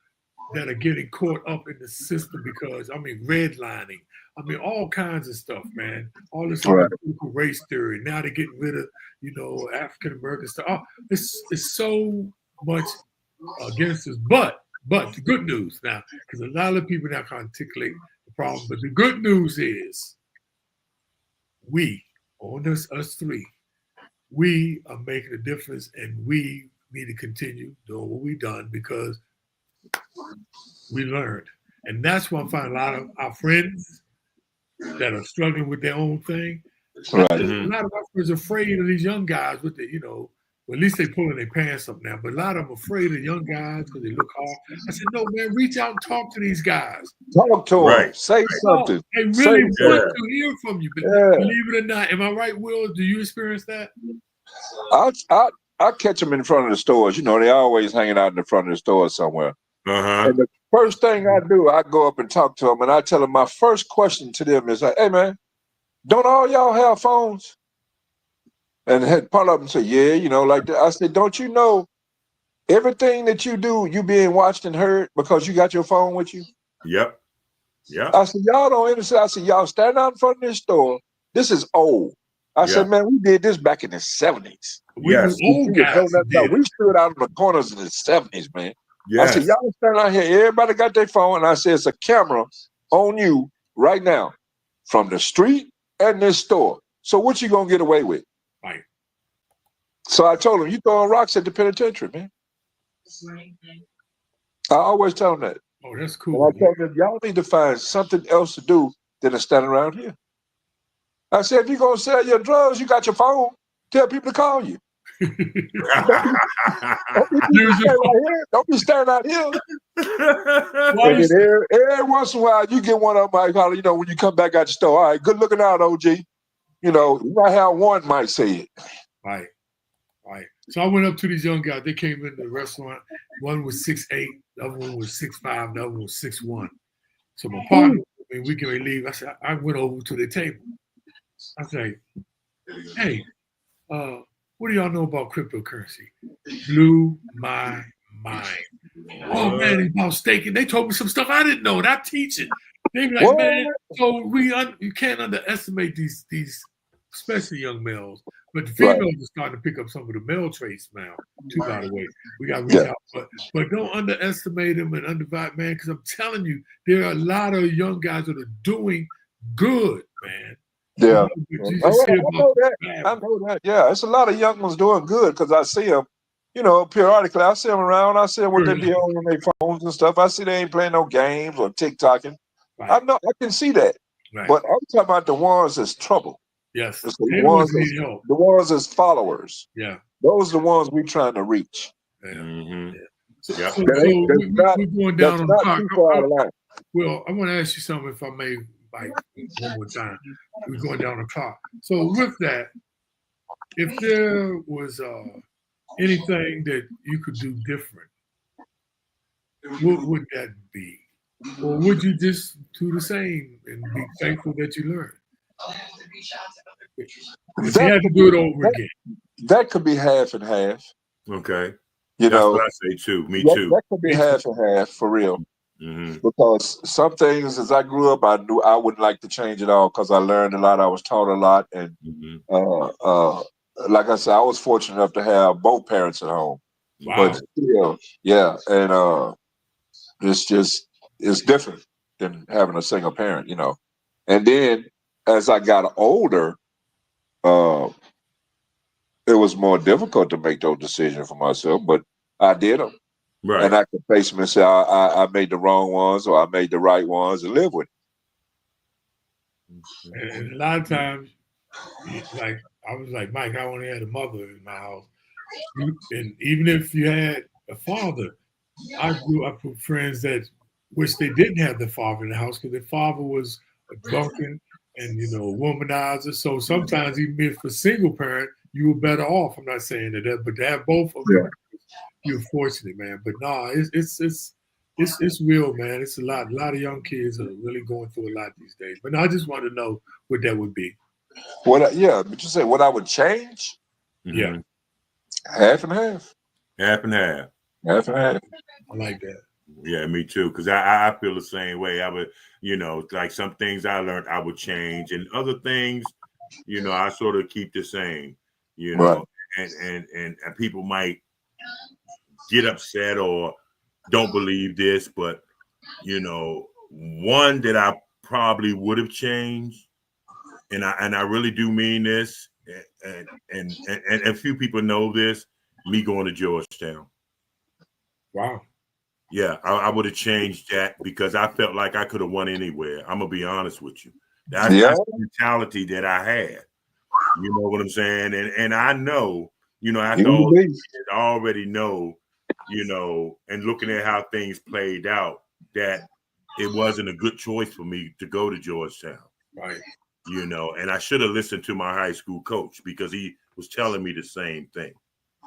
that are getting caught up in the system because, redlining. All kinds of stuff, man. All this critical race theory. Now they're getting rid of, African-American stuff. Oh, it's so much against us. But the good news now, because a lot of people now can articulate the problem, but the good news is us three, we are making a difference, and we need to continue doing what we've done because we learned. And that's why I'm finding a lot of our friends that are struggling with their own thing. Right. A lot of our friends are afraid of these young guys with the, well, at least they pulling their pants up now, but a lot of them are afraid of young guys because they look hard. I said, no, man, reach out and talk to these guys. Talk to them. Say something. They really want to hear from you. But believe it or not, am I right, Will? Do you experience that? I catch them in front of the stores. They always hanging out in the front of the store somewhere. And the first thing I do, I go up and talk to them, and I tell them my first question to them is like, hey, man, don't all y'all have phones? And part of them say, yeah, like that. I said, don't you know everything that you do, you being watched and heard because you got your phone with you? Yep. Yeah. I said, y'all don't understand. I said, y'all stand out in front of this store. This is old. I said, man, we did this back in the 70s. Yes. We stood out in the corners in the 70s, man. Yes. I said, y'all stand out here. Everybody got their phone. And I said, it's a camera on you right now from the street and this store. So what you going to get away with? Right. So I told him, you throwing rocks at the penitentiary, man. I always tell them that. Oh, that's cool. And I told them, y'all need to find something else to do than to stand around here. I said, if you're going to sell your drugs, you got your phone. Tell people to call you. Don't be staring out here. And then every once in a while, you get one of them, like, when you come back out the store. All right, good looking out, OG. You might have one might say it. Right. So I went up to these young guys. They came in the restaurant. One was 6'8", the other one was 6'5", the other one was 6'1". So my partner, we can leave. I said, I went over to the table. I say, hey, what do y'all know about cryptocurrency? Blew my mind. Oh man, it's about staking. They told me some stuff I didn't know, and I teach it. They be like, man, so you can't underestimate these, especially young males. But the females are starting to pick up some of the male traits now, too, by the way. We got to reach out. But don't underestimate them and undervalue, man, because I'm telling you, there are a lot of young guys that are doing good, man. Yeah. You just hear I know about that. I know that. Yeah, it's a lot of young ones doing good because I see them, periodically. I see them around. I see them what they be on their phones and stuff. I see they ain't playing no games or TikToking. Right. I know. I can see that. Right. But I'm talking about the ones that's trouble. Yes. It's The ones that's followers. Yeah. Those are the ones we trying to reach. Yeah. Mm-hmm. Yeah. So we're going down on the clock. Well, I want to ask you something, if I may, like one more time. We're going down the clock. So with that, if there was anything that you could do different, what would that be? Or would you just do the same and be thankful that you learned? If you had to do it over again. That could be half and half. Okay. That's what I say too. Me too. That could be half and half for real. Mm-hmm. Because some things, as I grew up, I knew I wouldn't like to change it all because I learned a lot. I was taught a lot, and like I said, I was fortunate enough to have both parents at home. Wow. But still, yeah, and it's different than having a single parent, And then as I got older, it was more difficult to make those decisions for myself, but I did them. Right. And I could face them and say, I made the wrong ones or I made the right ones and live with it. And a lot of times, like I was like, Mike, I only had a mother in my house. And even if you had a father, I grew up with friends that wish they didn't have the father in the house because their father was a drunken and, a womanizer. So sometimes even if a single parent, you were better off. I'm not saying that, but to have both of them, you're fortunate, man. But no, it's real, man. It's a lot. A lot of young kids are really going through a lot these days. But no, I just want to know what that would be. But you say what I would change? Mm-hmm. Yeah. Half and half. Half and half. Half and half. I like that. Yeah, me too. Because I feel the same way. I would, like some things I learned I would change, and other things, I sort of keep the same. Right. And people might get upset or don't believe this, but one that I probably would have changed, and I really do mean this, and a few people know this, me going to Georgetown. Wow. Yeah, I would have changed that because I felt like I could have won anywhere. I'm gonna be honest with you. That's the mentality that I had. You know what I'm saying? And I know, after all this, I already know, and looking at how things played out, that it wasn't a good choice for me to go to Georgetown. Right. And I should have listened to my high school coach because he was telling me the same thing.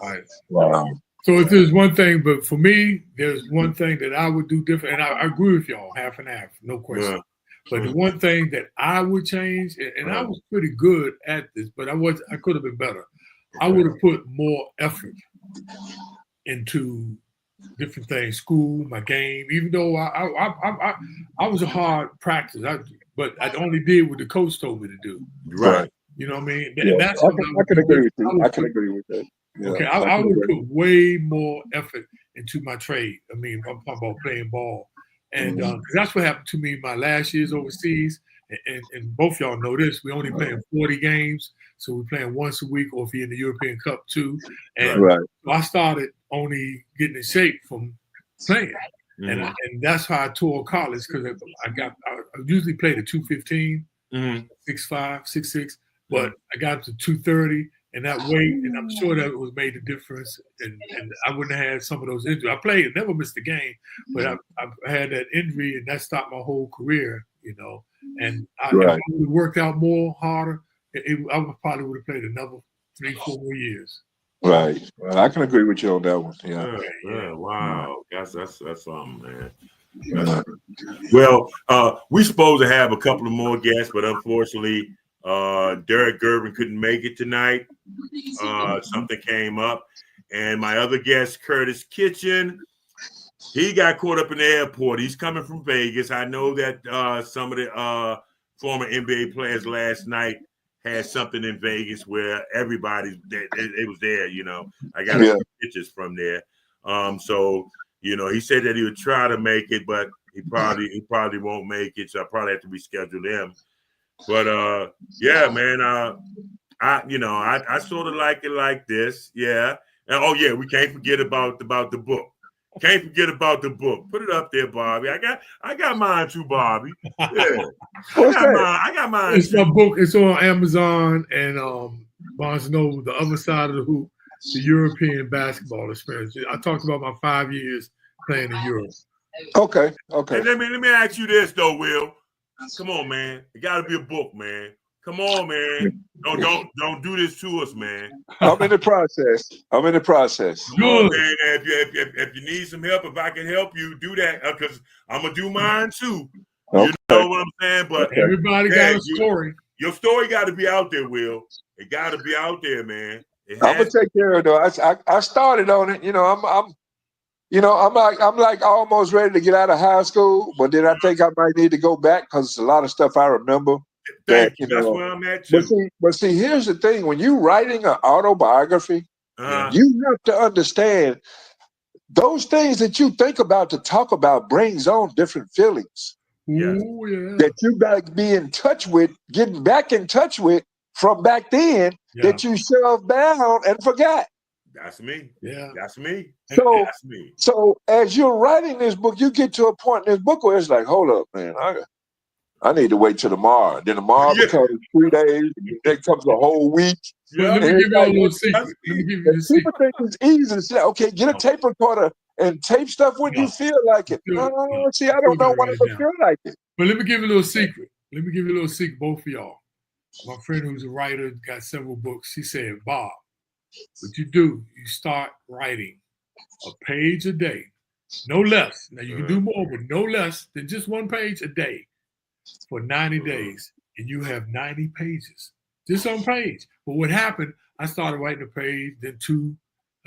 Right. Wow. So if there's one thing, but for me, there's one thing that I would do different, and I agree with y'all, half and half, no question. Yeah. But the one thing that I would change, and I was pretty good at this, but I could have been better. I would have put more effort into different things, school, my game. Even though I was a hard practice, but I only did what the coach told me to do. Right. You know what I mean? Yeah. And that's I can agree with you. I can agree with that. Yeah, okay, I would put way more effort into my trade. I mean, I'm talking about playing ball. And because that's what happened to me my last years overseas. And both y'all know this. We only playing 40 games. So we're playing once a week, or if you're in the European Cup too. And so I started only getting in shape from playing. Mm-hmm. And that's how I tore college, because I usually played at 215, 6'5", 6'6", but I got to 230. And that weight, and I'm sure that it was made a difference, and I wouldn't have had some of those injuries. I played, never missed a game, but I've had that injury, and that stopped my whole career, And if I would have worked out more, harder, I probably would have played another 3-4 more years. Right. Well, I can agree with you on that one. Yeah. Wow. That's something, man. Well, we're supposed to have a couple of more guests, but unfortunately, Derek Gervin couldn't make it tonight. Something came up, and my other guest, Curtis Kitchen, he got caught up in the airport. He's coming from Vegas. I know that some of the former NBA players last night had something in Vegas where everybody it was there. I got a few pictures from there. So he said that he would try to make it, but he probably won't make it. So I probably have to reschedule him. But yeah, man. I sort of like it like this. Yeah. And oh yeah, we can't forget about the book. Can't forget about the book. Put it up there, Bobby. I got mine too, Bobby. Yeah. I got mine. It's my book. It's on Amazon and Barnes and Noble, The Other Side of the Hoop, the European basketball experience. I talked about my 5 years playing in Europe. Okay. Hey, let me ask you this though, Will. Come on, man. It got to be a book, man. Come on, man. Don't do this to us, man. I'm in the process. Come on, man. If you need some help, if I can help you, do that because I'm gonna do mine too. Okay. You know what I'm saying? But everybody got a story. Your story got to be out there, Will. It got to be out there, man. I'm gonna take care of it though. I started on it. I'm like almost ready to get out of high school, but then I think I might need to go back because it's a lot of stuff I remember. That's where I'm at too. But see, here's the thing: when you're writing an autobiography, you have to understand those things that you think about to talk about brings on different feelings. That you got to be in touch with, getting back in touch with from back then that you shoved down and forgot. That's me. Yeah. That's me. That's me. So as you're writing this book, you get to a point in this book where it's like, hold up, man, I need to wait till tomorrow. Then tomorrow becomes 3 days. Then comes a whole week. Well, let me give you a little secret. Let me give you the secret. People think it's easy to say, okay, get a tape recorder and tape stuff when you feel like it. See, I don't know when I feel like it. But let me give you a little secret. Both of y'all. My friend who's a writer, got several books. She said, Bob, what you do, you start writing a page a day, no less. Now you can do more, but no less than just 1 page a day for 90 days, and you have 90 pages just on page. But what happened, I started writing a page, then 2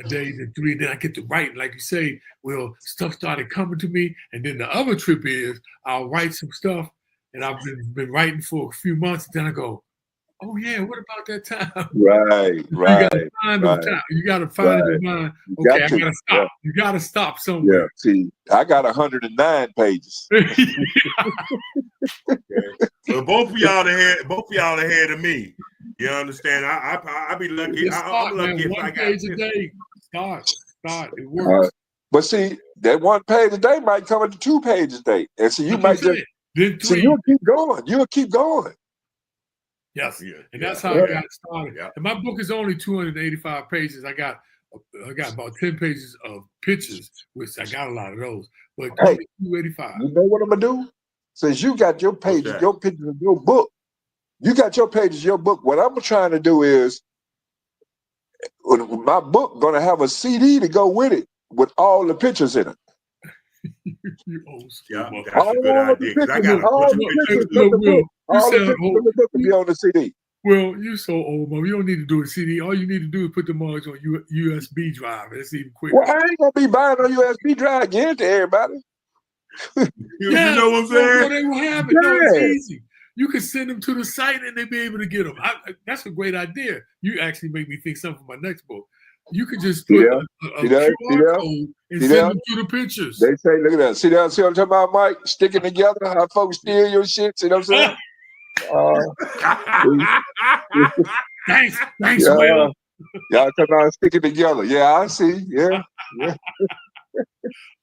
a day, then 3, then I get to writing. Like you say, well, stuff started coming to me, and then the other trip is I'll write some stuff, and I've been writing for a few months, and then I go, oh yeah, what about that time? Right. You gotta find it in your mind. Okay, I gotta stop. Yeah. You gotta stop somewhere. Yeah. See, I got 109 pages. Well, both of y'all ahead of me. You understand? I be lucky. I'm lucky if I got 1 page a day. Start. It works. But see, that 1 page a day might come into 2 pages a day, and so you might just. So you'll keep going. Yes, and that's how I got started. Yeah. And my book is only 285 pages. I got about 10 pages of pictures, which I got a lot of those. But 285. You know what I'm gonna do? Since you got your pages, your pictures of your book, you got your pages of your book. What I'm trying to do is, my book gonna have a CD to go with it, with all the pictures in it. You old school. Yeah, that's a good idea. I got all the pictures of the book to be on the CD. Well, you're so old, Mom. You don't need to do a CD. All you need to do is put the mugs on USB drive. That's even quicker. Well, I ain't gonna be buying a USB drive again to everybody. You know what I'm saying? They will have it. No, it's easy. You can send them to the site and they'll be able to get them. That's a great idea. You actually make me think something for my next book. You could just put a QR code and send them to the pictures. They say, look at that. See what I'm talking about, Mike? Sticking together, how folks steal your shit. See what I'm saying? Thanks, Will. Y'all talking about sticking together. Yeah, I see. Yeah.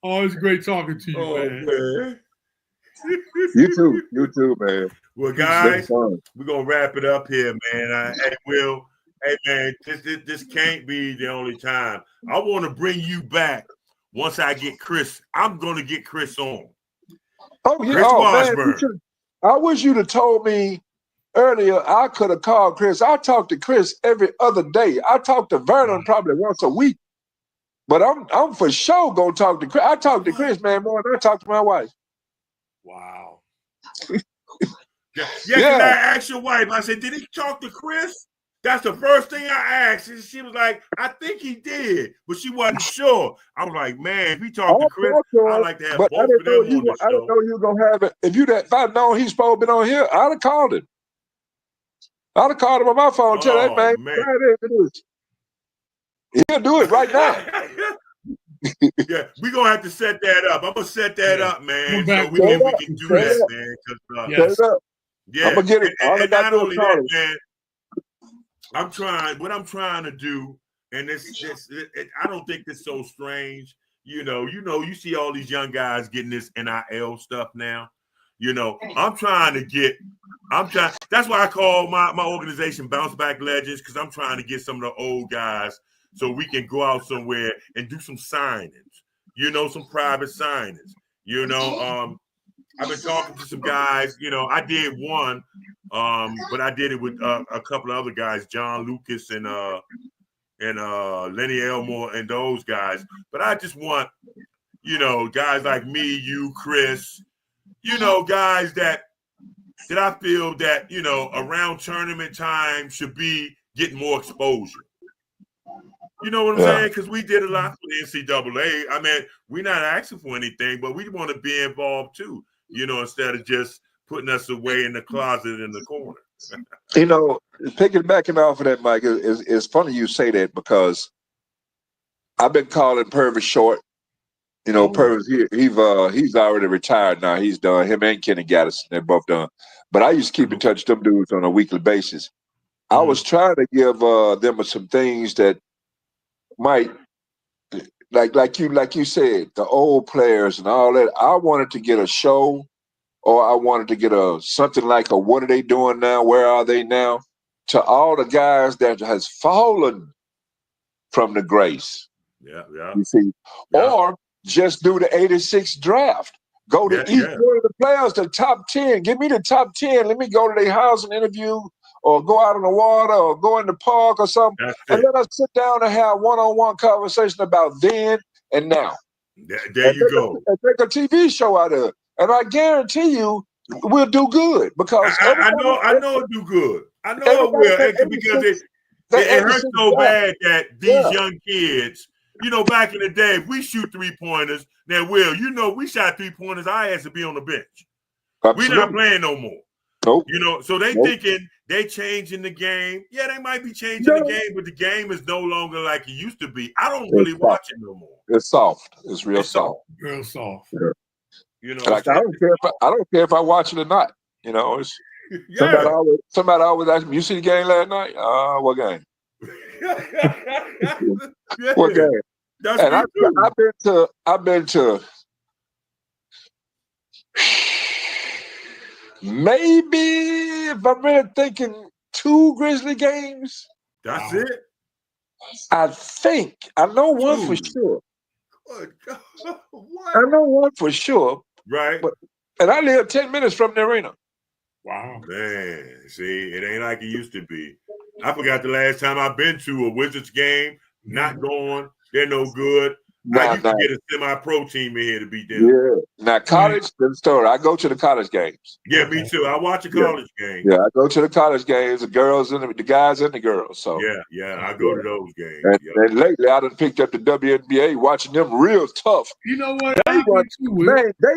Always great talking to you, man. You too, man. Well, guys, we're going to wrap it up here, man. Hey, Will. Hey, man, this can't be the only time. I want to bring you back once I get Chris. I'm going to get Chris on. Oh, yeah. Man, I wish you'd have told me earlier. I could have called Chris. I talk to Chris every other day. I talk to Vernon probably once a week. But I'm for sure going to talk to Chris. I talk to Chris, man, more than I talk to my wife. Wow. Yeah. I asked your wife. I said, did he talk to Chris? That's the first thing I asked. And she was like, I think he did, but she wasn't sure. I was like, man, if he talked to Chris, I'd like to have both of them on the show. I didn't know you were going to have it. If I'd known he's supposed to be on here, I'd have called him. I'd have called him on my phone and tell that man. He'll do it right now. Yeah, we're going to have to set that up. I'm going to set that up, man, so we can do that, man. Yeah, I'm gonna get it. and not only that, man. What I'm trying to do, and I don't think this is so strange. You see all these young guys getting this NIL stuff now. I'm trying. That's why I call my organization Bounce Back Legends, because I'm trying to get some of the old guys so we can go out somewhere and do some signings. Some private signings. I've been talking to some guys. I did one, but I did it with a couple of other guys, John Lucas and Lenny Elmore and those guys. But I just want, guys like me, you, Chris, guys that I feel that, around tournament time should be getting more exposure. You know what I'm saying? Because we did a lot for the NCAA. I mean, we're not asking for anything, but we want to be involved too, instead of just putting us away in the closet in the corner. Piggybacking off of that, Mike, it's funny you say that, because I've been calling Purvis short. Purvis, he's already retired now. He's done. Him and Kenny Gaddison, they're both done. But I used to keep in touch with them dudes on a weekly basis. I was trying to give them some things that might, like you said, the old players and all that. I wanted to get a show, or I wanted to get something like a what are they doing now? Where are they now? To all the guys that has fallen from the grace. Yeah. You see, or just do the '86 draft. Go to each one of the players, the top 10. Give me the top 10. Let me go to their house and interview, or go out in the water, or go in the park or something. And let us sit down and have one-on-one conversation about then and now. There you go. And make a TV show out of it. And I guarantee you, we'll do good, because I know it'll do good. I know it will, because it hurts so bad that these young kids, back in the day, if we shoot 3-pointers, now, Will, we shot 3-pointers, I had to be on the bench. We're not playing no more. Nope. So they thinking they changing the game. Yeah, they might be changing the game, but the game is no longer like it used to be. I don't really watch it no more. It's soft. It's real soft. Real soft. Yeah. I don't care if I watch it or not. It's somebody always asks me, "You see the game last night?" What game? What game? And I've been to maybe, if I'm really thinking, 2 Grizzly games. That's it. I think I know one for sure. What? I know one for sure. Right. And I live 10 minutes from the arena. Wow. Man, see, it ain't like it used to be. I forgot the last time I've been to a Wizards game. Not going. They're no good. I used to get a semi-pro team in here to beat them. Yeah. Now, college, the story. I go to the college games. Yeah, me too. I watch a college game. Yeah, I go to the college games, the girls and the guys and the girls. So I go to those games. And lately, I done picked up the WNBA, watching them real tough. You know what? They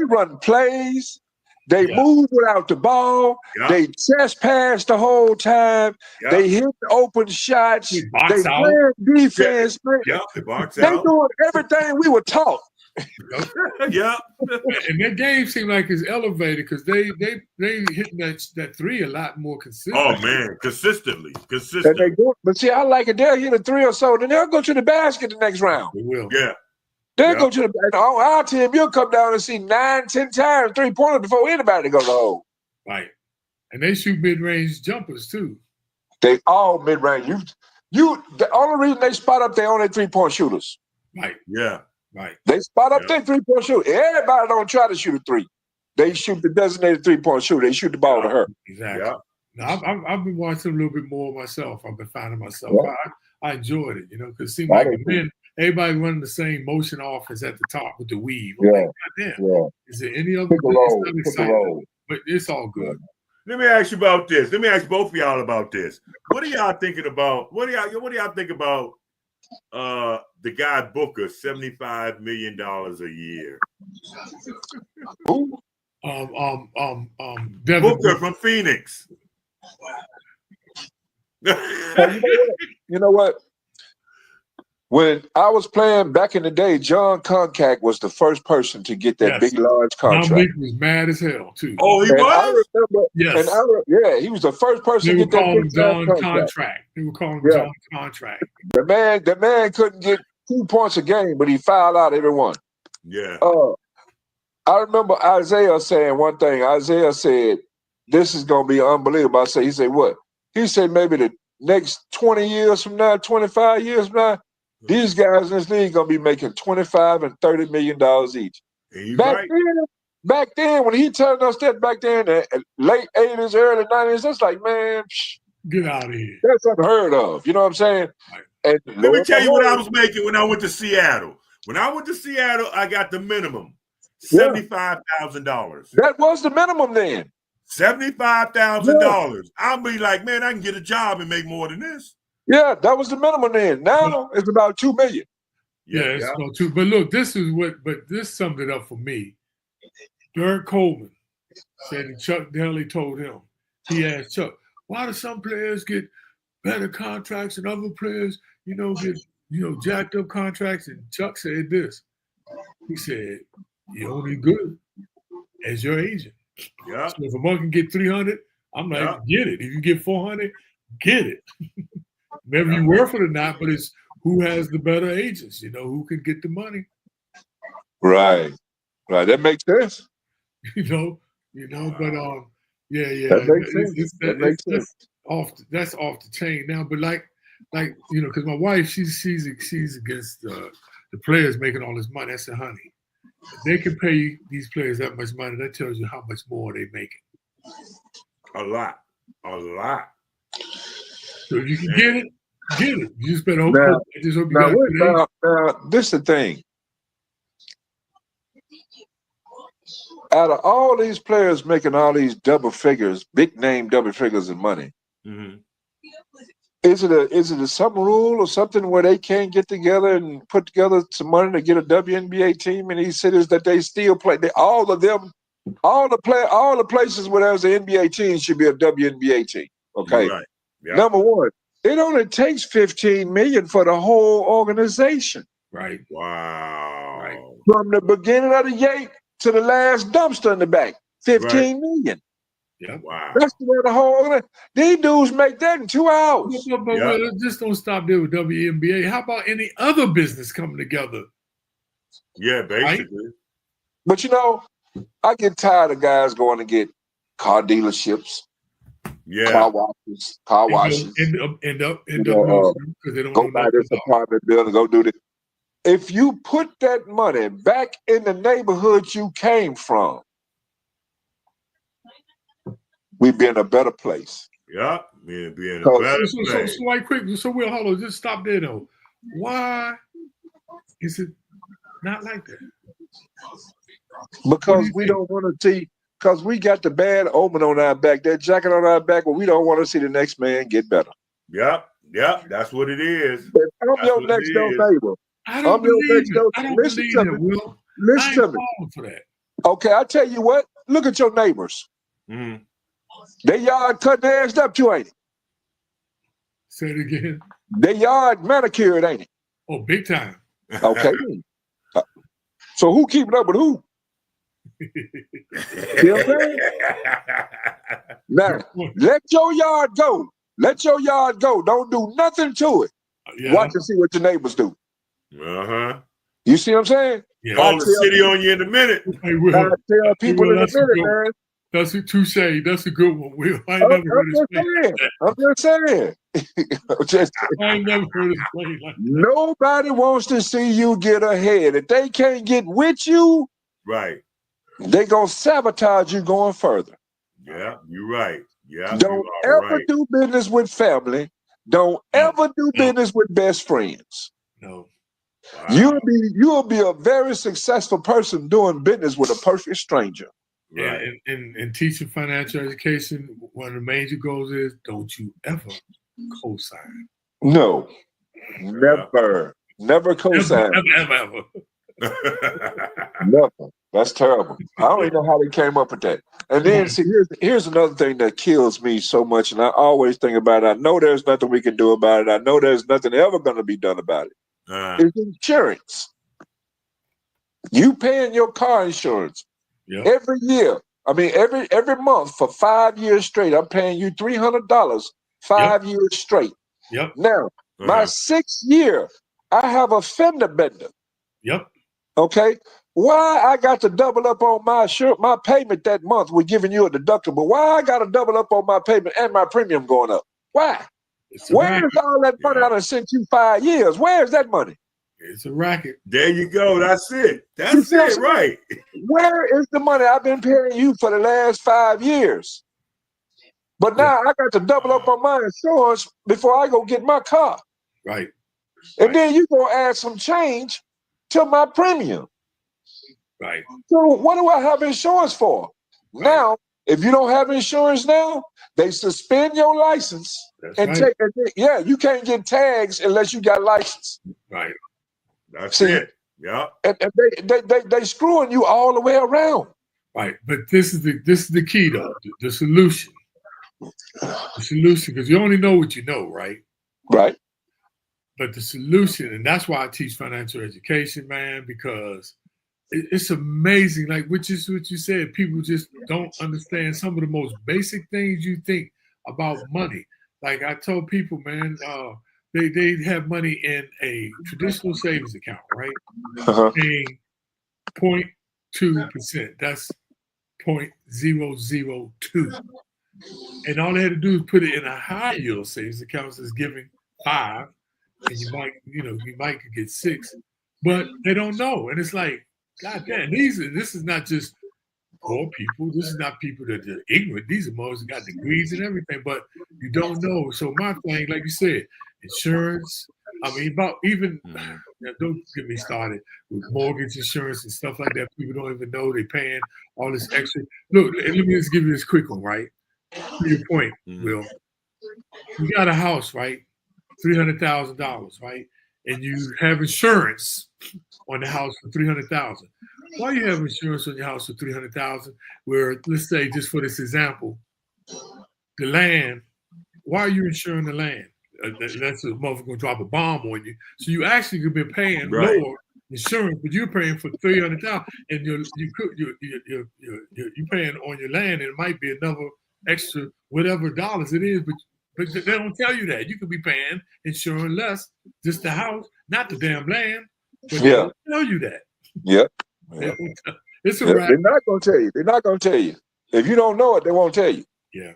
run plays. They move without the ball. They chest pass the whole time. They hit open shots. They play defense. They box They out. doing everything we were taught. And that game seemed like it's elevated, because they hitting that three a lot more consistently. Oh man, consistently. And they do, but see, I like it. They'll hit a 3 or so, then they'll go to the basket the next round. They will. Yeah. They'll go to the on our team. You'll come down and see 9-10 times 3-pointers before anybody goes to hole. Right. And they shoot mid-range jumpers too. They all mid-range. The only reason they spot up, they only 3-point shooters. Right. Yeah. Right. They spot up their 3-point shooter. Everybody don't try to shoot a 3. They shoot the designated 3-point shooter. They shoot the ball to her. Exactly. Yeah. Now, I've been watching a little bit more myself. I've been finding myself. I enjoyed it, because it seemed like everybody running the same motion offense at the top with the weave. Is there any other exciting? But it's all good. Let me ask you about this. Let me ask both of y'all about this. What are y'all thinking about? What do y'all think about the guy Booker, $75 million a year? Who? Booker from Phoenix. You know what? When I was playing back in the day, John Concack was the first person to get that big, large contract. John was mad as hell, too. Oh, he and was? I remember, Yes. He was the first person They to were get that calling big John contract. Contract. They were calling him John Contract. The man couldn't get 2 points a game, but he fouled out every one. Yeah. I remember Isaiah saying one thing. Isaiah said, "This is going to be unbelievable." He said, what? He said, maybe the next 20 years from now, 25 years from now, these guys in this league going to be making $25 and $30 million each. Back then, when he telling us that back then, late 80s, early 90s, that's like, man, get out of here. That's unheard of. You know what I'm saying? Right. And let me tell you what I was making when I went to Seattle. When I went to Seattle, I got the minimum, $75,000. That was the minimum then. $75,000. I'll be like, man, I can get a job and make more than this. Yeah, that was the minimum then. Now it's about $2 million. Yeah, it's about $2. But look, this summed it up for me. Derek Coleman said that Chuck Daly told him. He asked Chuck, why do some players get better contracts and other players, get, jacked up contracts? And Chuck said this. He said, you're only good as your agent. Yeah. So if a man can get 300, I'm like, get it. If you get 400, get it. Whether you're worth it or not, but it's who has the better agents, who can get the money. Right. That makes sense. But That makes sense. That makes sense. That's off the chain now. But like because my wife, she's against the players making all this money. I said, honey, if they can pay these players that much money, that tells you how much more they making. A lot. So if you can get it. You just better hope. Now, Just hope you this is the thing. Out of all these players making all these double figures, big name double figures in money, is it a some rule or something where they can't get together and put together some money to get a WNBA team in these cities that they still play? All the places where there's an NBA team should be a WNBA team. Okay. Right. Yeah. Number one, it only takes $15 million for the whole organization. Right. Wow. Right. From the beginning of the gate to the last dumpster in the back, $15 million. Yeah. Wow. That's where the whole these dudes make that in 2 hours. But just don't stop there with WNBA. How about any other business coming together? Yeah, basically. Right? But I get tired of guys going to get car dealerships, car washes. End up because they don't go buy this apartment building, go do this. If you put that money back in the neighborhood you came from, we'd be in a better place. Yeah, we'd be in a better place. So right quick, hold on, just stop there though. Why is it not like that? Because we don't want to see, because we got the bad omen on our back, that jacket on our back, but we don't want to see the next man get better. Yep, that's what it is. If I'm your next door neighbor. I don't believe it. Listen to me. Will. Listen to me. For that. Okay, I tell you what. Look at your neighbors. Mm-hmm. Their yard cut their ass up too, ain't it? Say it again. Their yard manicured, ain't it? Oh, big time. Okay. So who keeping up with who? You know what I'm saying? Now, let your yard go. Let your yard go. Don't do nothing to it. Yeah. Watch and see what your neighbors do. You see what I'm saying? Yeah. Call the city on you in a minute. Hey, Will. I tell people in a minute, man. That's a touche. That's a good one, Will. I ain't never heard it explained. I'm just saying. I ain't never heard it explained like that. Nobody wants to see you get ahead. If they can't get with you, right, they gonna sabotage you going further. Yeah, you're right. Yeah. Don't ever do business with family. Don't ever do business with best friends. No. Wow. You'll be a very successful person doing business with a perfect stranger. Yeah, Right. and teaching financial education, one of the major goals is don't you ever co-sign. No, never co-sign. Ever. Never. That's terrible. I don't even know how they came up with that. And then, see, here's another thing that kills me so much, and I always think about it. I know there's nothing we can do about it. I know there's nothing ever going to be done about it. is insurance. You paying your car insurance every year. I mean, every month for 5 years straight. I'm paying you $300 5 years straight. Yep. Now, my 6th year, I have a fender bender. Yep. Okay. Why I got to double up on my payment that month? We're giving you a deductible. Why I got to double up on my payment and my premium going up? Why? Where's all that money I done sent you 5 years? Where's that money? It's a racket. There you go. That's it. That's it, right. Where is the money I've been paying you for the last 5 years? But now I got to double up on my insurance before I go get my car. Right. And then you gonna add some change to my premium. Right. So what do I have insurance for? Right. Now, if you don't have insurance now, they suspend your license. That's and right. you can't get tags unless you got license. Right. That's it. Yeah. And they screwing you all the way around. Right. But this is the key though, the solution. The solution, because you only know what you know, right? Right. But the solution, and that's why I teach financial education, man, because it's amazing. Like what you said, people just don't understand some of the most basic things you think about money. Like I told people, man, they have money in a traditional savings account, right? Paying 0.2%. That's 0.002. And all they had to do is put it in a high yield savings account that's giving 5, and you might get 6, but they don't know. And it's like, God damn, this is not just poor people. This is not people that are ignorant. These are most got degrees and everything, but you don't know. So my thing, like you said, insurance. I mean, about even don't get me started with mortgage insurance and stuff like that. People don't even know they're paying all this extra. Look, let me just give you this quick one, right? To your point, Will. You got a house, right? $300,000, right? And you have insurance on the house for $300,000. Why you have insurance on your house for $300,000? Where, let's say, just for this example, the land. Why are you insuring the land? That's a motherfucker gonna drop a bomb on you. So you actually could be paying lower insurance, but you're paying for $300,000, and you're paying on your land, and it might be another extra whatever dollars it is, but they don't tell you that. You could be paying insurance less, just the house, not the damn land. But they don't tell you that. Yep. It's a They're not gonna tell you. They're not gonna tell you. If you don't know it, they won't tell you. Yeah.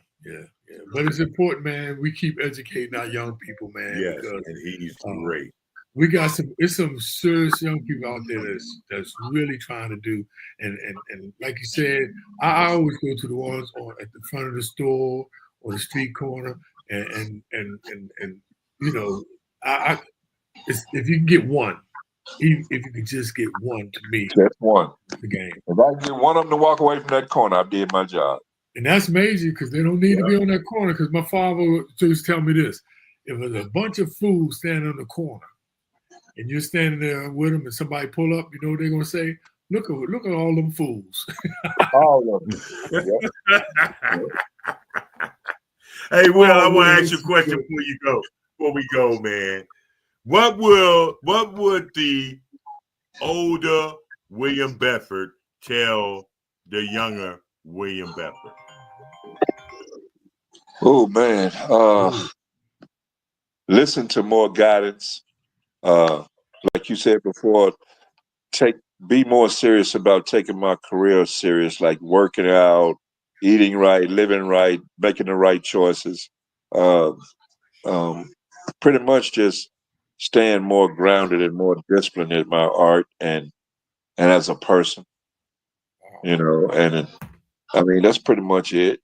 But it's important, man. We keep educating our young people, man. Yes, and he's great. We got some serious young people out there that's really trying to do, and like you said, I always go to the ones at the front of the store or the street corner, and you know, if you can get one, if you could just get one, to me, that's one. The game. If I can get one of them to walk away from that corner, I did my job. And that's major, because they don't need to be on that corner. Because my father used to tell me this: if there's a bunch of fools standing on the corner, and you're standing there with them, and somebody pull up, you know what they're gonna say? Look at all them fools. All of them. Hey, Will, I want to ask you a question before we go, man. What would the older William Bedford tell the younger William Bedford? Oh man, listen to more guidance. Like you said before, be more serious about taking my career serious, like working out, eating right, living right, making the right choices. Pretty much just staying more grounded and more disciplined in my art and as a person, you know. And I mean, that's pretty much it.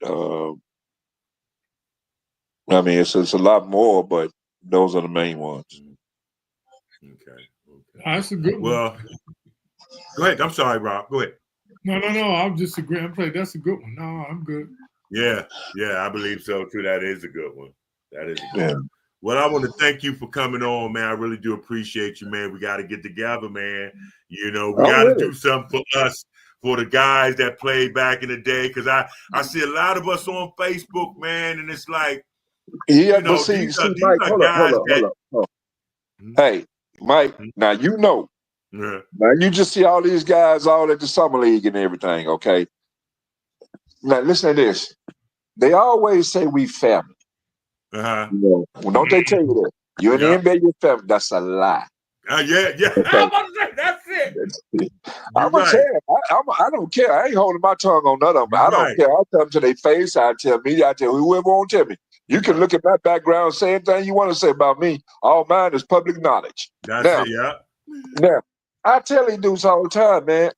I mean, it's a lot more, but those are the main ones. Okay. That's a good one. Well, go ahead. I'm sorry, Rob. Go ahead. No. I'm just agreeing. I'm saying that's a good one. No, I'm good. Yeah, I believe so too. That is a good one. Well, I want to thank you for coming on, man. I really do appreciate you, man. We got to get together, man. You know, we got to do something for us, for the guys that played back in the day. Because I see a lot of us on Facebook, man, and it's like, Mike, hold up. Hey, Mike, now you know. Yeah. Now you just see all these guys all at the summer league and everything, okay? Now listen to this. They always say we family. Uh-huh. You know, well, don't they tell you that? You in the NBA, you're family. That's a lie. Yeah. Okay. I'm about to say, that's it. I'm going to tell you, I don't care. I ain't holding my tongue on none of them. I don't care. I'll tell them to their face. I tell media. I tell whoever won't tell me. You can look at my background, say anything you want to say about me. All mine is public knowledge. That's it, yeah. Now, I tell these dudes all the time, man,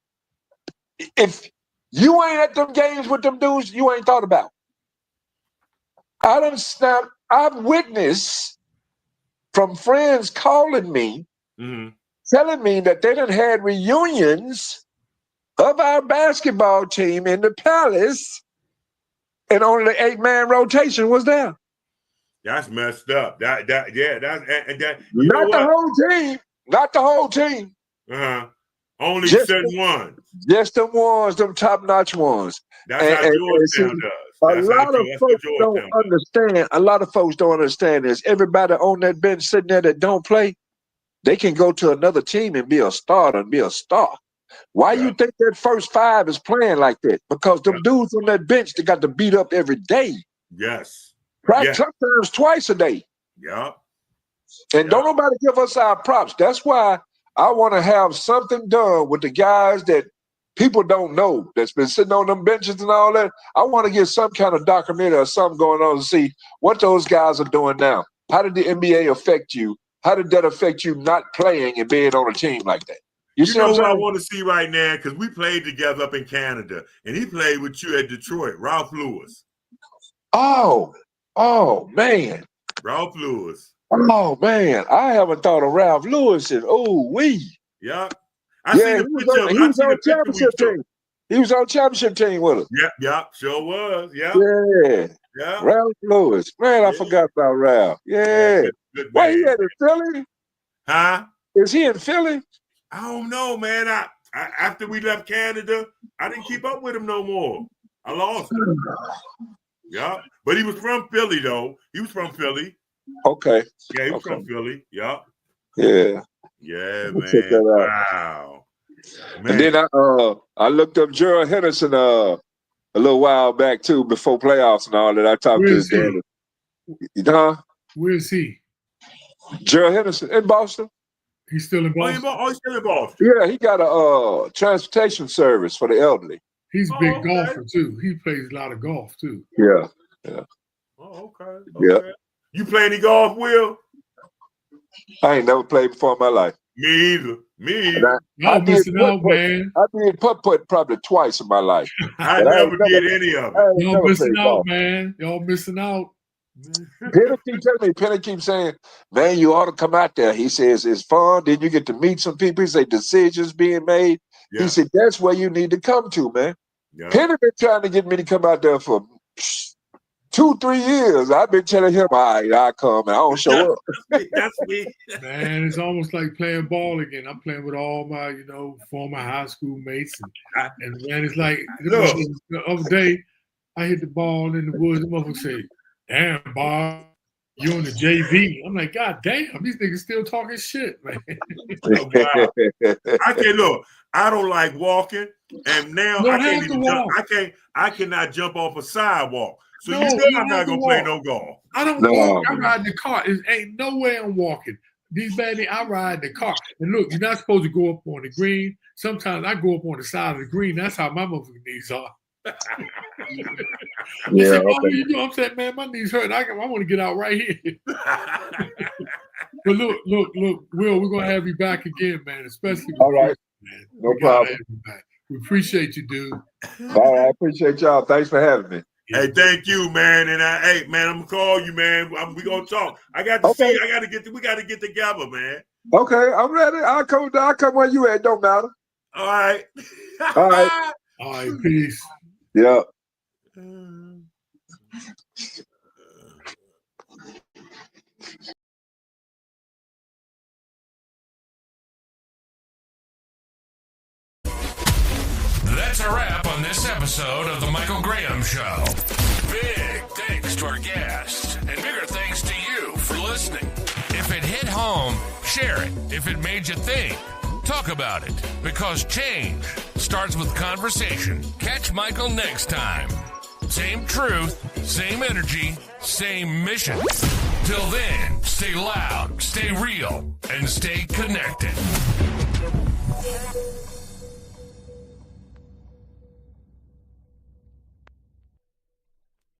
if you ain't at them games with them dudes, you ain't thought about. I understand. I've witnessed from friends calling me, telling me that they done had reunions of our basketball team in the Palace, and only the 8-man rotation was there. That's messed up. Not the whole team. Not the whole team. Only certain ones. Just the ones, them top-notch ones. That's how Georgetown does. A lot of folks don't understand. A lot of folks don't understand this. Everybody on that bench sitting there that don't play, they can go to another team and be a starter and be a star. Why you think that first 5 is playing like that? Because them dudes on that bench, they got to beat up every day. Yes. Practice sometimes twice a day. Yeah. And don't nobody give us our props. That's why I want to have something done with the guys that people don't know that's been sitting on them benches and all that. I want to get some kind of documentary or something going on to see what those guys are doing now. How did the NBA affect you? How did that affect you not playing and being on a team like that? You know what I want to see right now? Because we played together up in Canada, and he played with you at Detroit, Ralph Lewis. Oh, man. Ralph Lewis. Oh, man. I haven't thought of Ralph Lewis in, Yeah. I see the picture. He was on championship team. He was on championship team with us. Yep, sure was. Yeah. Ralph Lewis. Man, I forgot about Ralph. Yeah. Why he at in Philly? Huh? Is he in Philly? I don't know, man. I after we left Canada, I didn't keep up with him no more. I lost him. Yeah. But he was from Philly, though. He was from Philly. Okay. Yeah, he was from Philly. Yeah. Yeah. Yeah, man. Wow. Man. And then I looked up Gerald Henderson a little while back too, before playoffs and all that. I talked to his dad. Where is he? Gerald Henderson in Boston. He's still in Boston. He's still in Boston. Yeah, he got a transportation service for the elderly. He's a big golfer too. He plays a lot of golf too. Yeah. Oh, okay. Yeah. You play any golf, Will? I ain't never played before in my life. Me either. Y'all missing out, man. I did putt probably twice in my life. I never did any of it. Y'all missing out, man. Y'all missing out. Penny keeps saying, man, you ought to come out there. He says it's fun. Then you get to meet some people. He say decisions being made. He said that's where you need to come to, man. Penny been trying to get me to come out there for 2-3 years. I've been telling him, all right, I'll come, and I don't show up. That's me. Man, it's almost like playing ball again. I'm playing with all my, former high school mates. And man, it's like the other day, I hit the ball in the woods. The motherfucker say, damn, Bob, you in the JV. I'm like, God damn, these niggas still talking shit, man. Wow. I don't like walking, and now I cannot jump off a sidewalk. So I'm not gonna play no golf. I don't walk. I ride in the car. It ain't no way I'm walking. These baddies, I ride in the car. And look, you're not supposed to go up on the green. Sometimes I go up on the side of the green. That's how my motherfucking knees are. What you do? I'm saying, man, my knees hurt. I want to get out right here. But look, Will, we're gonna have you back again, man. Especially all right, man. No problem. We appreciate you, dude. All right, I appreciate y'all. Thanks for having me. Hey, thank you, man. And hey, man, I'm gonna call you, man. We gonna talk. We gotta get together, man. Okay, I'm ready. I'll come where you at. Don't matter. All right. All right. All right. Peace. Yeah. That's a wrap on this episode of The Michael Graham Show. Big thanks to our guests, and bigger thanks to you for listening. If it hit home, Share it if it made you think. Talk about it, because change starts with conversation. Catch Michael next time. Same truth, same energy, same mission. Till then, stay loud, stay real, and stay connected.